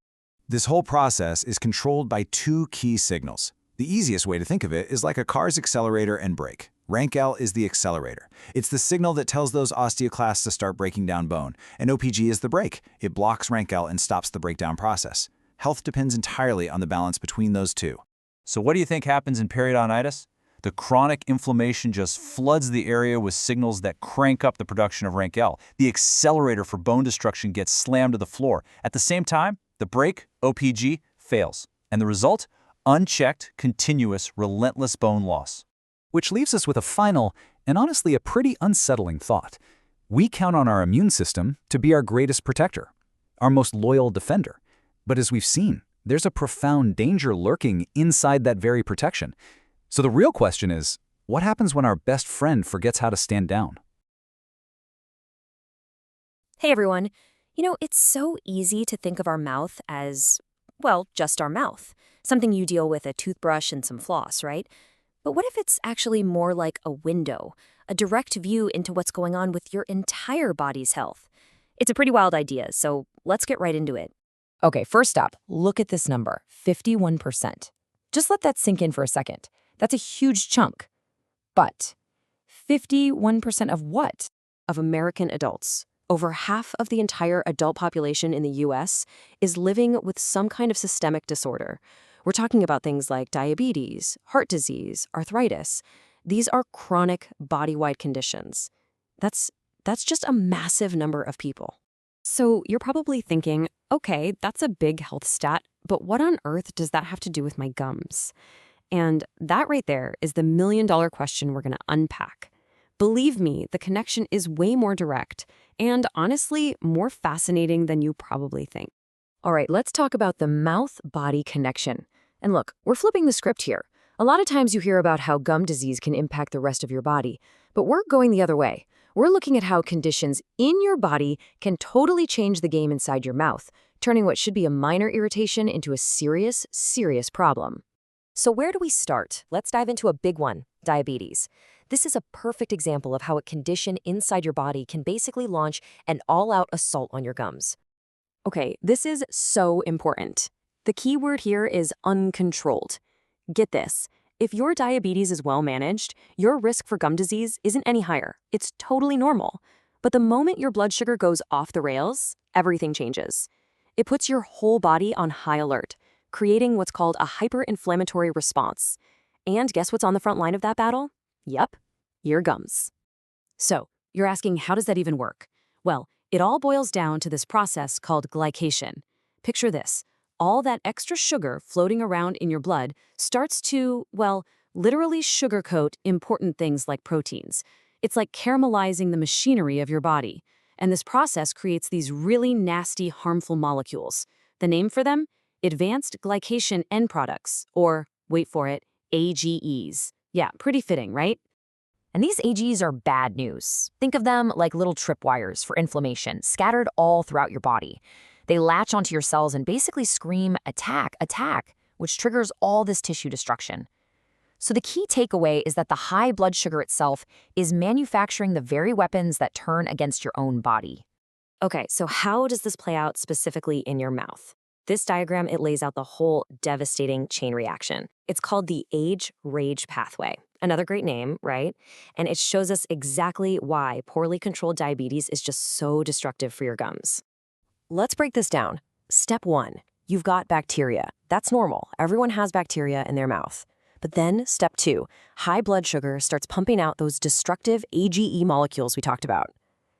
This whole process is controlled by two key signals. The easiest way to think of it is like a car's accelerator and brake. Rank L is the accelerator. It's the signal that tells those osteoclasts to start breaking down bone, and OPG is the brake. It blocks Rank L and stops the breakdown process. Health depends entirely on the balance between those two. So what do you think happens in periodontitis? The chronic inflammation just floods the area with signals that crank up the production of rank L. The accelerator for bone destruction gets slammed to the floor. At the same time, the brake, OPG, fails. And the result? Unchecked, continuous, relentless bone loss. Which leaves us with a final, and honestly a pretty unsettling thought. We count on our immune system to be our greatest protector, our most loyal defender. But as we've seen, there's a profound danger lurking inside that very protection. So the real question is, what happens when our best friend forgets how to stand down? Hey everyone. It's so easy to think of our mouth as, well, just our mouth. Something you deal with a toothbrush and some floss, right? But what if it's actually more like a window, a direct view into what's going on with your entire body's health? It's a pretty wild idea, so let's get right into it. Okay, first up, look at this number, 51%. Just let that sink in for a second. That's a huge chunk. But 51% of what? Of American adults. Over half of the entire adult population in the U.S. is living with some kind of systemic disorder. We're talking about things like diabetes, heart disease, arthritis. These are chronic body-wide conditions. That's just a massive number of people. So you're probably thinking, okay, that's a big health stat, but what on earth does that have to do with my gums? And that right there is the million-dollar question we're going to unpack. Believe me, the connection is way more direct and, honestly, more fascinating than you probably think. All right, let's talk about the mouth-body connection. And look, we're flipping the script here. A lot of times you hear about how gum disease can impact the rest of your body, but we're going the other way. We're looking at how conditions in your body can totally change the game inside your mouth, turning what should be a minor irritation into a serious, serious problem. So where do we start? Let's dive into a big one, diabetes. This is a perfect example of how a condition inside your body can basically launch an all-out assault on your gums. Okay, this is so important. The key word here is uncontrolled. Get this. If your diabetes is well managed, your risk for gum disease isn't any higher. It's totally normal. But the moment your blood sugar goes off the rails, everything changes. It puts your whole body on high alert, creating what's called a hyperinflammatory response. And guess what's on the front line of that battle? Yep, your gums. So, you're asking, how does that even work? Well, it all boils down to this process called glycation. Picture this. All that extra sugar floating around in your blood starts to, well, literally sugarcoat important things like proteins. It's like caramelizing the machinery of your body. And this process creates these really nasty, harmful molecules. The name for them? Advanced glycation end products, or, wait for it, AGEs. Yeah, pretty fitting, right? And these AGEs are bad news. Think of them like little tripwires for inflammation, scattered all throughout your body. They latch onto your cells and basically scream, attack, attack, which triggers all this tissue destruction. So the key takeaway is that the high blood sugar itself is manufacturing the very weapons that turn against your own body. Okay, so how does this play out specifically in your mouth? This diagram, it lays out the whole devastating chain reaction. It's called the age-rage pathway. Another great name, right? And it shows us exactly why poorly controlled diabetes is just so destructive for your gums. Let's break this down. Step 1, you've got bacteria. That's normal. Everyone has bacteria in their mouth. But then, step 2, high blood sugar starts pumping out those destructive AGE molecules we talked about.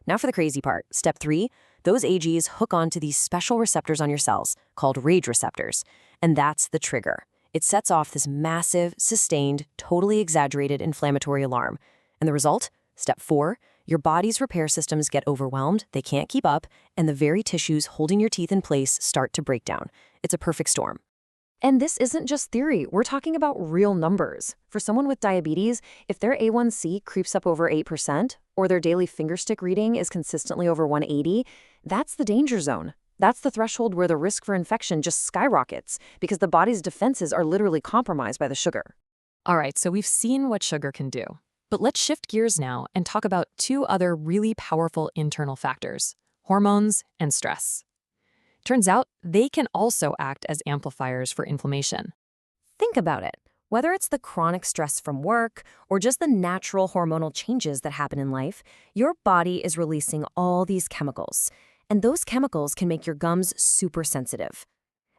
Now for the crazy part. Step 3, those AGEs hook onto these special receptors on your cells called rage receptors. And that's the trigger. It sets off this massive, sustained, totally exaggerated inflammatory alarm. And the result? Step 4, your body's repair systems get overwhelmed, they can't keep up, and the very tissues holding your teeth in place start to break down. It's a perfect storm. And this isn't just theory. We're talking about real numbers. For someone with diabetes, if their A1C creeps up over 8% or their daily fingerstick reading is consistently over 180, that's the danger zone. That's the threshold where the risk for infection just skyrockets because the body's defenses are literally compromised by the sugar. All right, so we've seen what sugar can do. But let's shift gears now and talk about two other really powerful internal factors: hormones and stress. Turns out they can also act as amplifiers for inflammation. Think about it. Whether it's the chronic stress from work or just the natural hormonal changes that happen in life, your body is releasing all these chemicals. And those chemicals can make your gums super sensitive.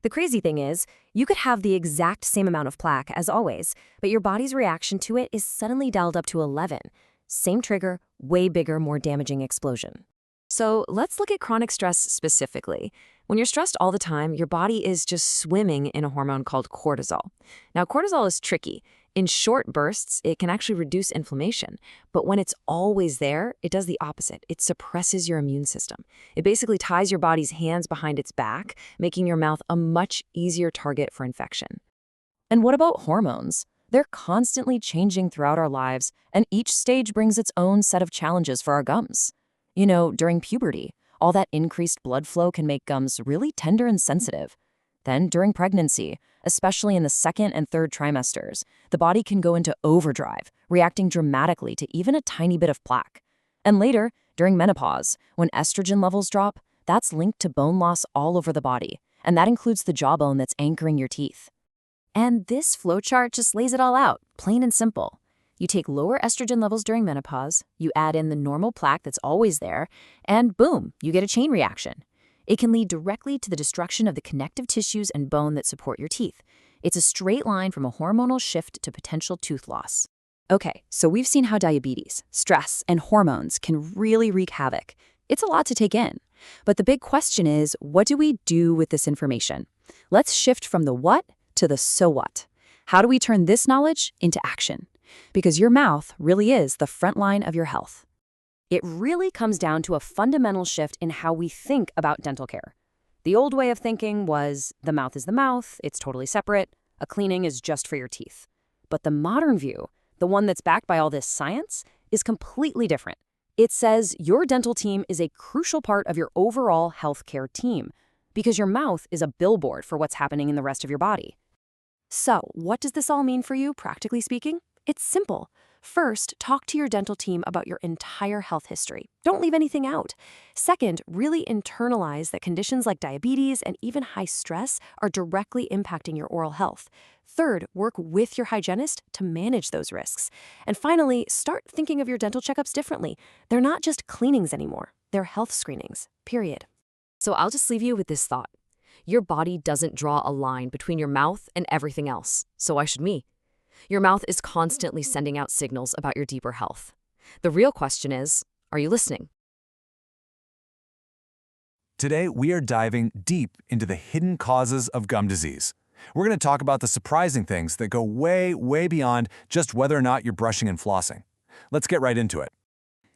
The crazy thing is, you could have the exact same amount of plaque as always, but your body's reaction to it is suddenly dialed up to 11. Same trigger, way bigger, more damaging explosion. So let's look at chronic stress specifically. When you're stressed all the time, your body is just swimming in a hormone called cortisol. Now, cortisol is tricky. In short bursts, it can actually reduce inflammation. But when it's always there, it does the opposite. It suppresses your immune system. It basically ties your body's hands behind its back, making your mouth a much easier target for infection. And what about hormones? They're constantly changing throughout our lives, and each stage brings its own set of challenges for our gums. You know, during puberty, all that increased blood flow can make gums really tender and sensitive. Then, during pregnancy, especially in the second and third trimesters, the body can go into overdrive, reacting dramatically to even a tiny bit of plaque. And later, during menopause, when estrogen levels drop, that's linked to bone loss all over the body, and that includes the jawbone that's anchoring your teeth. And this flowchart just lays it all out, plain and simple. You take lower estrogen levels during menopause, you add in the normal plaque that's always there, and boom, you get a chain reaction. It can lead directly to the destruction of the connective tissues and bone that support your teeth. It's a straight line from a hormonal shift to potential tooth loss. Okay, so we've seen how diabetes, stress, and hormones can really wreak havoc. It's a lot to take in. But the big question is, what do we do with this information? Let's shift from the what to the so what. How do we turn this knowledge into action? Because your mouth really is the front line of your health. It really comes down to a fundamental shift in how we think about dental care. The old way of thinking was the mouth is the mouth, it's totally separate, a cleaning is just for your teeth. But the modern view, the one that's backed by all this science, is completely different. It says your dental team is a crucial part of your overall healthcare team because your mouth is a billboard for what's happening in the rest of your body. So, what does this all mean for you, practically speaking? It's simple. First, talk to your dental team about your entire health history. Don't leave anything out. Second, really internalize that conditions like diabetes and even high stress are directly impacting your oral health. Third, work with your hygienist to manage those risks. And finally, start thinking of your dental checkups differently. They're not just cleanings anymore. They're health screenings, period. So I'll just leave you with this thought. Your body doesn't draw a line between your mouth and everything else, so why should me? Your mouth is constantly sending out signals about your deeper health. The real question is, are you listening? Today, we are diving deep into the hidden causes of gum disease. We're going to talk about the surprising things that go way, way beyond just whether or not you're brushing and flossing. Let's get right into it.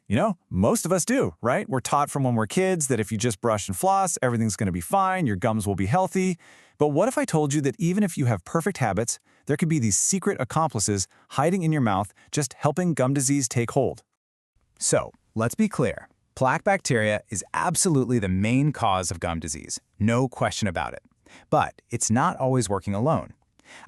You know, most of us do, right? We're taught from when we're kids that if you just brush and floss, everything's going to be fine, your gums will be healthy. But what if I told you that even if you have perfect habits, there could be these secret accomplices hiding in your mouth just helping gum disease take hold? So, let's be clear. Plaque bacteria is absolutely the main cause of gum disease, no question about it. But it's not always working alone.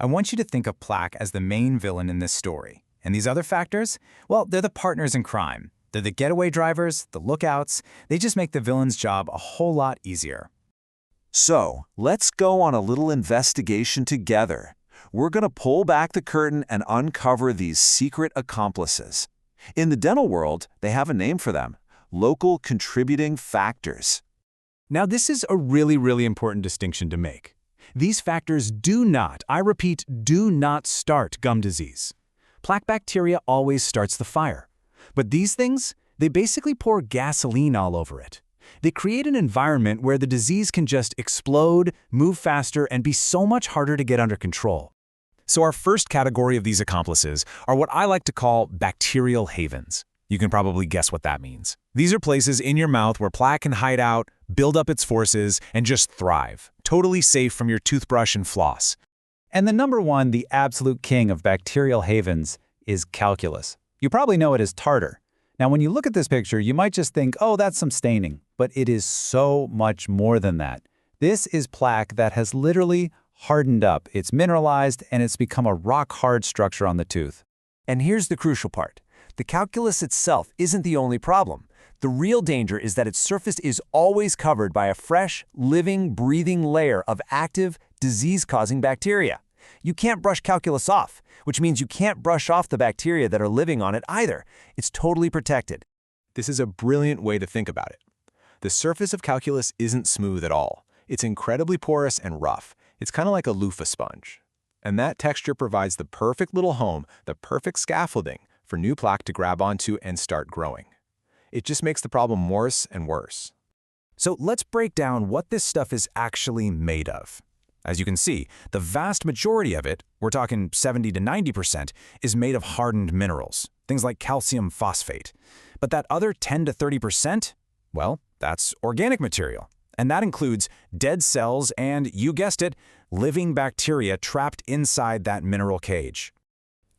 I want you to think of plaque as the main villain in this story. And these other factors? Well, they're the partners in crime. They're the getaway drivers, the lookouts. They just make the villain's job a whole lot easier. So, let's go on a little investigation together. We're going to pull back the curtain and uncover these secret accomplices. In the dental world, they have a name for them: local contributing factors. Now, this is a really important distinction to make. These factors do not, I repeat, do not start gum disease. Plaque bacteria always starts the fire. But these things, they basically pour gasoline all over it. They create an environment where the disease can just explode, move faster, and be so much harder to get under control. So our first category of these accomplices are what I like to call bacterial havens. You can probably guess what that means. These are places in your mouth where plaque can hide out, build up its forces, and just thrive, totally safe from your toothbrush and floss. And the number one, the absolute king of bacterial havens, is calculus. You probably know it as tartar. Now, when you look at this picture, you might just think, oh, that's some staining. But it is so much more than that. This is plaque that has literally hardened up. It's mineralized, and it's become a rock-hard structure on the tooth. And here's the crucial part. The calculus itself isn't the only problem. The real danger is that its surface is always covered by a fresh, living, breathing layer of active, disease-causing bacteria. You can't brush calculus off, which means you can't brush off the bacteria that are living on it either. It's totally protected. This is a brilliant way to think about it. The surface of calculus isn't smooth at all. It's incredibly porous and rough. It's kind of like a loofah sponge. And that texture provides the perfect little home, the perfect scaffolding for new plaque to grab onto and start growing. It just makes the problem worse and worse. So let's break down what this stuff is actually made of. As you can see, the vast majority of it, we're talking 70 to 90%, is made of hardened minerals, things like calcium phosphate. But that other 10 to 30%, well, that's organic material. And that includes dead cells and, you guessed it, living bacteria trapped inside that mineral cage.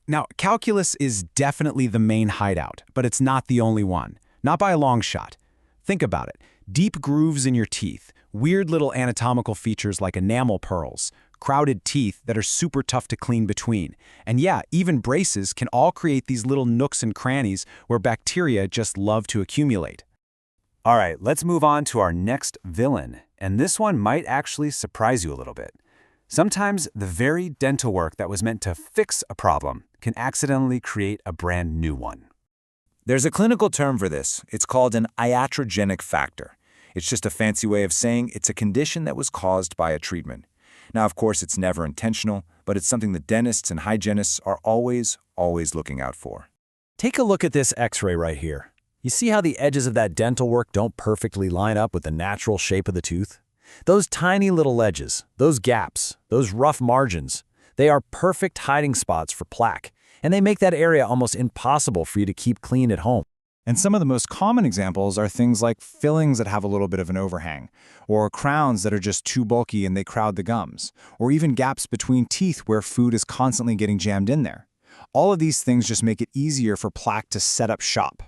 Now, calculus is definitely the main hideout, but it's not the only one. Not by a long shot. Think about it. Deep grooves in your teeth, weird little anatomical features like enamel pearls, crowded teeth that are super tough to clean between. And yeah, even braces can all create these little nooks and crannies where bacteria just love to accumulate. All right, let's move on to our next villain, and this one might actually surprise you a little bit. Sometimes the very dental work that was meant to fix a problem can accidentally create a brand new one. There's a clinical term for this. It's called an iatrogenic factor. It's just a fancy way of saying it's a condition that was caused by a treatment. Now, of course, it's never intentional, but it's something that dentists and hygienists are always looking out for. Take a look at this X-ray right here. You see how the edges of that dental work don't perfectly line up with the natural shape of the tooth? Those tiny little edges, those gaps, those rough margins, they are perfect hiding spots for plaque, and they make that area almost impossible for you to keep clean at home. And some of the most common examples are things like fillings that have a little bit of an overhang, or crowns that are just too bulky and they crowd the gums, or even gaps between teeth where food is constantly getting jammed in there. All of these things just make it easier for plaque to set up shop.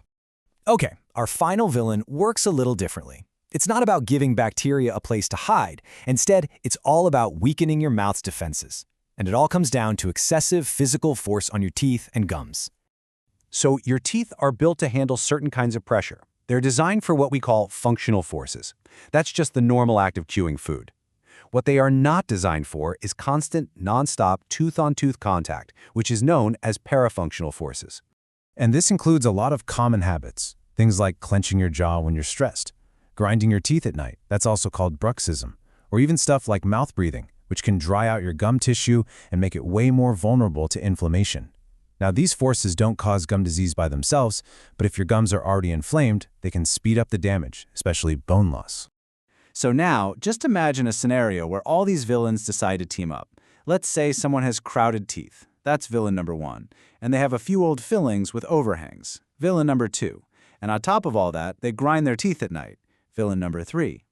Okay, our final villain works a little differently. It's not about giving bacteria a place to hide. Instead, it's all about weakening your mouth's defenses. And it all comes down to excessive physical force on your teeth and gums. So your teeth are built to handle certain kinds of pressure. They're designed for what we call functional forces. That's just the normal act of chewing food. What they are not designed for is constant, non-stop tooth-on-tooth contact, which is known as parafunctional forces. And this includes a lot of common habits, things like clenching your jaw when you're stressed, grinding your teeth at night, that's also called bruxism, or even stuff like mouth breathing, which can dry out your gum tissue and make it way more vulnerable to inflammation. Now, these forces don't cause gum disease by themselves, but if your gums are already inflamed, they can speed up the damage, especially bone loss. So now, just imagine a scenario where all these villains decide to team up. Let's say someone has crowded teeth. That's villain number 1. And they have a few old fillings with overhangs. Villain number 2. And on top of all that, they grind their teeth at night. Villain number 3.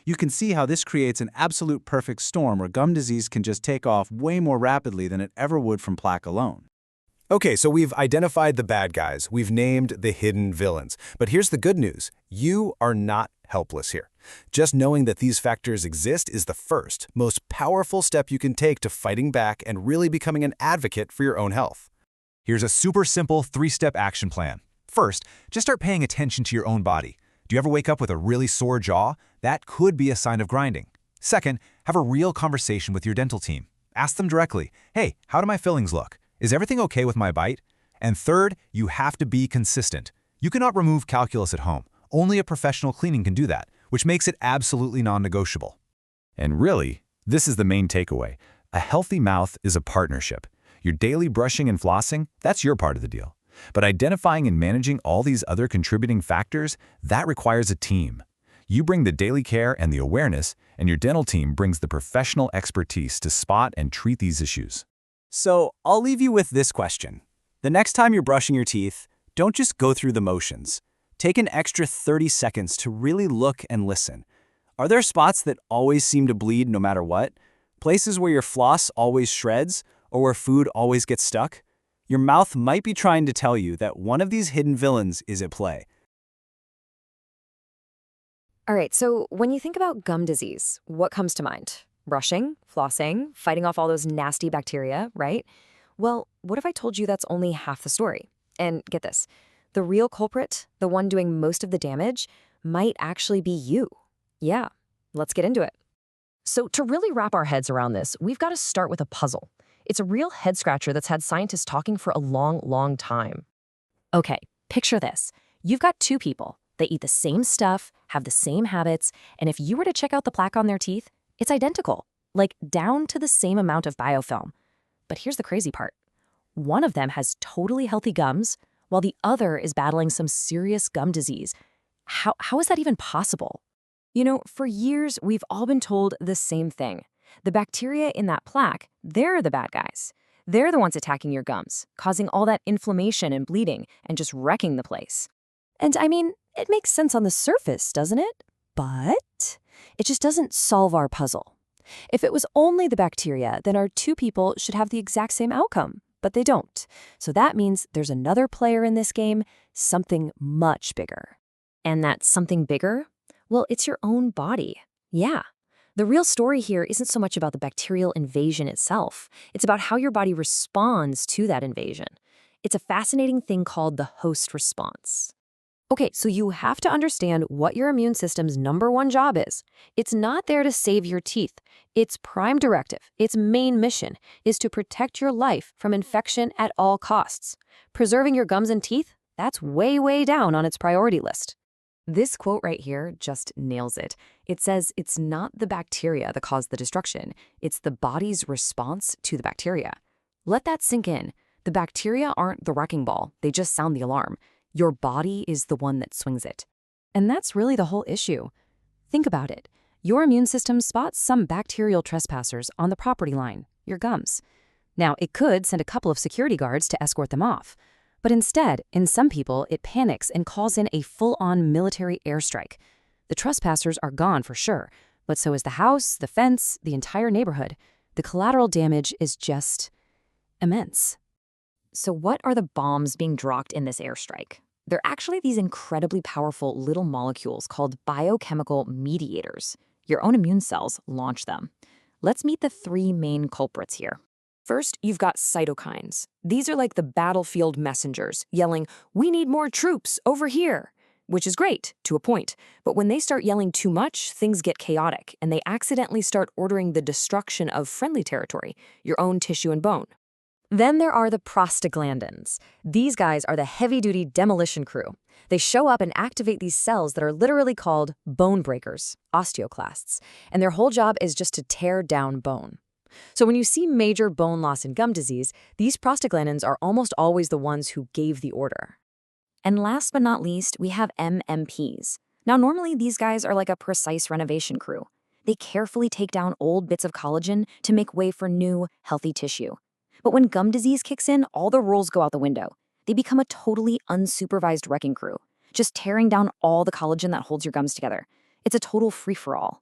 You can see how this creates an absolute perfect storm where gum disease can just take off way more rapidly than it ever would from plaque alone. Okay, so we've identified the bad guys. We've named the hidden villains. But here's the good news. You are not helpless here. Just knowing that these factors exist is the first, most powerful step you can take to fighting back and really becoming an advocate for your own health. Here's a super simple 3-step action plan. First, just start paying attention to your own body. Do you ever wake up with a really sore jaw? That could be a sign of grinding. Second, have a real conversation with your dental team. Ask them directly, hey, how do my fillings look? Is everything okay with my bite? And third, you have to be consistent. You cannot remove calculus at home. Only a professional cleaning can do that, which makes it absolutely non-negotiable. And really, this is the main takeaway. A healthy mouth is a partnership. Your daily brushing and flossing, that's your part of the deal. But identifying and managing all these other contributing factors, that requires a team. You bring the daily care and the awareness, and your dental team brings the professional expertise to spot and treat these issues. So I'll leave you with this question. The next time you're brushing your teeth, don't just go through the motions. Take an extra 30 seconds to really look and listen. Are there spots that always seem to bleed no matter what? Places where your floss always shreds or where food always gets stuck? Your mouth might be trying to tell you that one of these hidden villains is at play. All right, so when you think about gum disease, what comes to mind? Brushing, flossing, fighting off all those nasty bacteria, right? Well, what if I told you that's only half the story? And get this, the real culprit, the one doing most of the damage, might actually be you. Yeah, let's get into it. So to really wrap our heads around this, we've got to start with a puzzle. It's a real head-scratcher that's had scientists talking for a long, long time. Okay, picture this. You've got two people. They eat the same stuff, have the same habits, and if you were to check out the plaque on their teeth, it's identical, like down to the same amount of biofilm. But here's the crazy part. One of them has totally healthy gums, while the other is battling some serious gum disease. How is that even possible? You know, for years, we've all been told the same thing. The bacteria in that plaque, they're the bad guys. They're the ones attacking your gums, causing all that inflammation and bleeding, and just wrecking the place. And I mean, it makes sense on the surface, doesn't it? But it just doesn't solve our puzzle. If it was only the bacteria, then our two people should have the exact same outcome, but they don't. So that means there's another player in this game, something much bigger. And that something bigger? Well, it's your own body. Yeah. The real story here isn't so much about the bacterial invasion itself. It's about how your body responds to that invasion. It's a fascinating thing called the host response. Okay, so you have to understand what your immune system's #1 job is. It's not there to save your teeth. Its prime directive, its main mission, is to protect your life from infection at all costs. Preserving your gums and teeth, that's way, way down on its priority list. This quote right here just nails it. It says it's not the bacteria that caused the destruction. It's the body's response to the bacteria. Let that sink in. The bacteria aren't the wrecking ball. They just sound the alarm. Your body is the one that swings it. And that's really the whole issue. Think about it. Your immune system spots some bacterial trespassers on the property line, your gums. Now, it could send a couple of security guards to escort them off. But instead, in some people, it panics and calls in a full-on military airstrike. The trespassers are gone for sure, but so is the house, the fence, the entire neighborhood. The collateral damage is just immense. So what are the bombs being dropped in this airstrike? They're actually these incredibly powerful little molecules called biochemical mediators. Your own immune cells launch them. Let's meet the three main culprits here. First, you've got cytokines. These are like the battlefield messengers, yelling, "We need more troops over here," which is great, to a point. But when they start yelling too much, things get chaotic, and they accidentally start ordering the destruction of friendly territory, your own tissue and bone. Then there are the prostaglandins. These guys are the heavy-duty demolition crew. They show up and activate these cells that are literally called bone breakers, osteoclasts, and their whole job is just to tear down bone. So when you see major bone loss in gum disease, these prostaglandins are almost always the ones who gave the order. And last but not least, we have MMPs. Now, normally these guys are like a precise renovation crew. They carefully take down old bits of collagen to make way for new, healthy tissue. But when gum disease kicks in, all the rules go out the window. They become a totally unsupervised wrecking crew, just tearing down all the collagen that holds your gums together. It's a total free-for-all.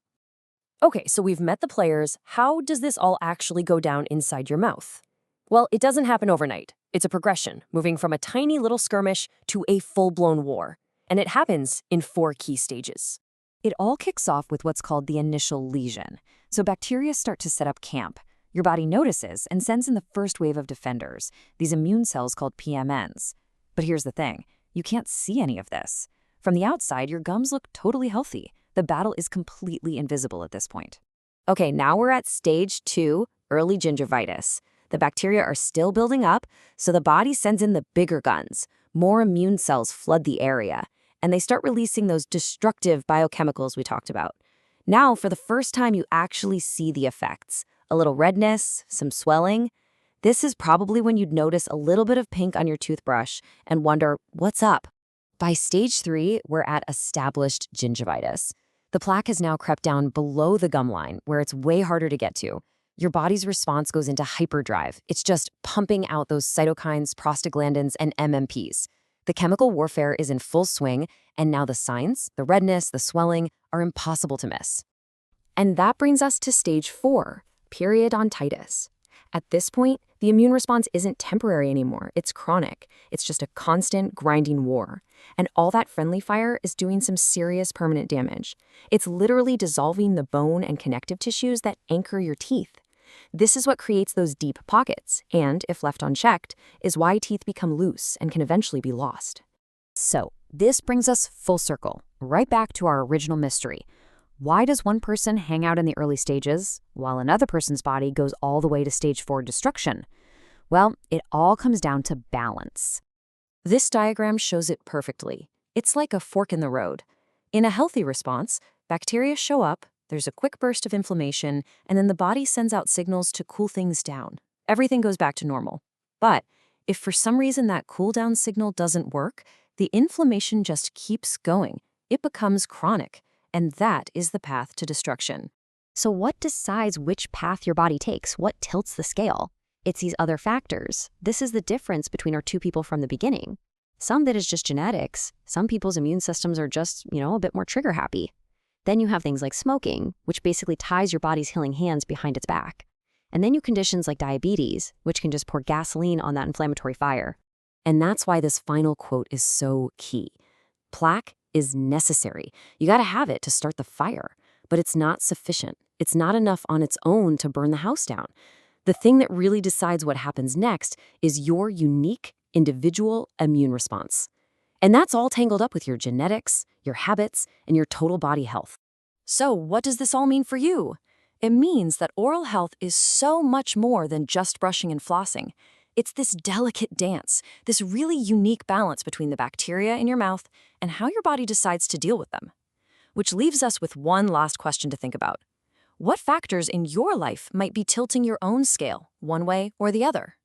Okay, so we've met the players. How does this all actually go down inside your mouth? Well, it doesn't happen overnight. It's a progression, moving from a tiny little skirmish to a full-blown war. And it happens in 4 key stages. It all kicks off with what's called the initial lesion. So bacteria start to set up camp. Your body notices and sends in the first wave of defenders, these immune cells called PMNs. But here's the thing, you can't see any of this. From the outside, your gums look totally healthy. The battle is completely invisible at this point. Okay, now we're at stage 2, early gingivitis. The bacteria are still building up, so the body sends in the bigger guns. More immune cells flood the area, and they start releasing those destructive biochemicals we talked about. Now, for the first time, you actually see the effects. A little redness, some swelling. This is probably when you'd notice a little bit of pink on your toothbrush and wonder, what's up? By stage 3, we're at established gingivitis. The plaque has now crept down below the gum line, where it's way harder to get to. Your body's response goes into hyperdrive. It's just pumping out those cytokines, prostaglandins, and MMPs. The chemical warfare is in full swing, and now the signs, the redness, the swelling, are impossible to miss. And that brings us to stage 4, periodontitis. At this point, the immune response isn't temporary anymore, it's chronic. It's just a constant, grinding war. And all that friendly fire is doing some serious permanent damage. It's literally dissolving the bone and connective tissues that anchor your teeth. This is what creates those deep pockets, and, if left unchecked, is why teeth become loose and can eventually be lost. So, this brings us full circle, right back to our original mystery. Why does one person hang out in the early stages, while another person's body goes all the way to stage 4 destruction? Well, it all comes down to balance. This diagram shows it perfectly. It's like a fork in the road. In a healthy response, bacteria show up, there's a quick burst of inflammation, and then the body sends out signals to cool things down. Everything goes back to normal. But if for some reason that cool down signal doesn't work, the inflammation just keeps going. It becomes chronic. And that is the path to destruction. So what decides which path your body takes? What tilts the scale? It's these other factors. This is the difference between our two people from the beginning. Some that is just genetics. Some people's immune systems are just, a bit more trigger happy. Then you have things like smoking, which basically ties your body's healing hands behind its back. And then you conditions like diabetes, which can just pour gasoline on that inflammatory fire. And that's why this final quote is so key. Plaque is necessary. You got to have it to start the fire, but it's not sufficient. It's not enough on its own to burn the house down. The thing that really decides what happens next is your unique, individual immune response. And that's all tangled up with your genetics, your habits, and your total body health. So what does this all mean for you? It means that oral health is so much more than just brushing and flossing. It's this delicate dance, this really unique balance between the bacteria in your mouth and how your body decides to deal with them. Which leaves us with one last question to think about. What factors in your life might be tilting your own scale, one way or the other?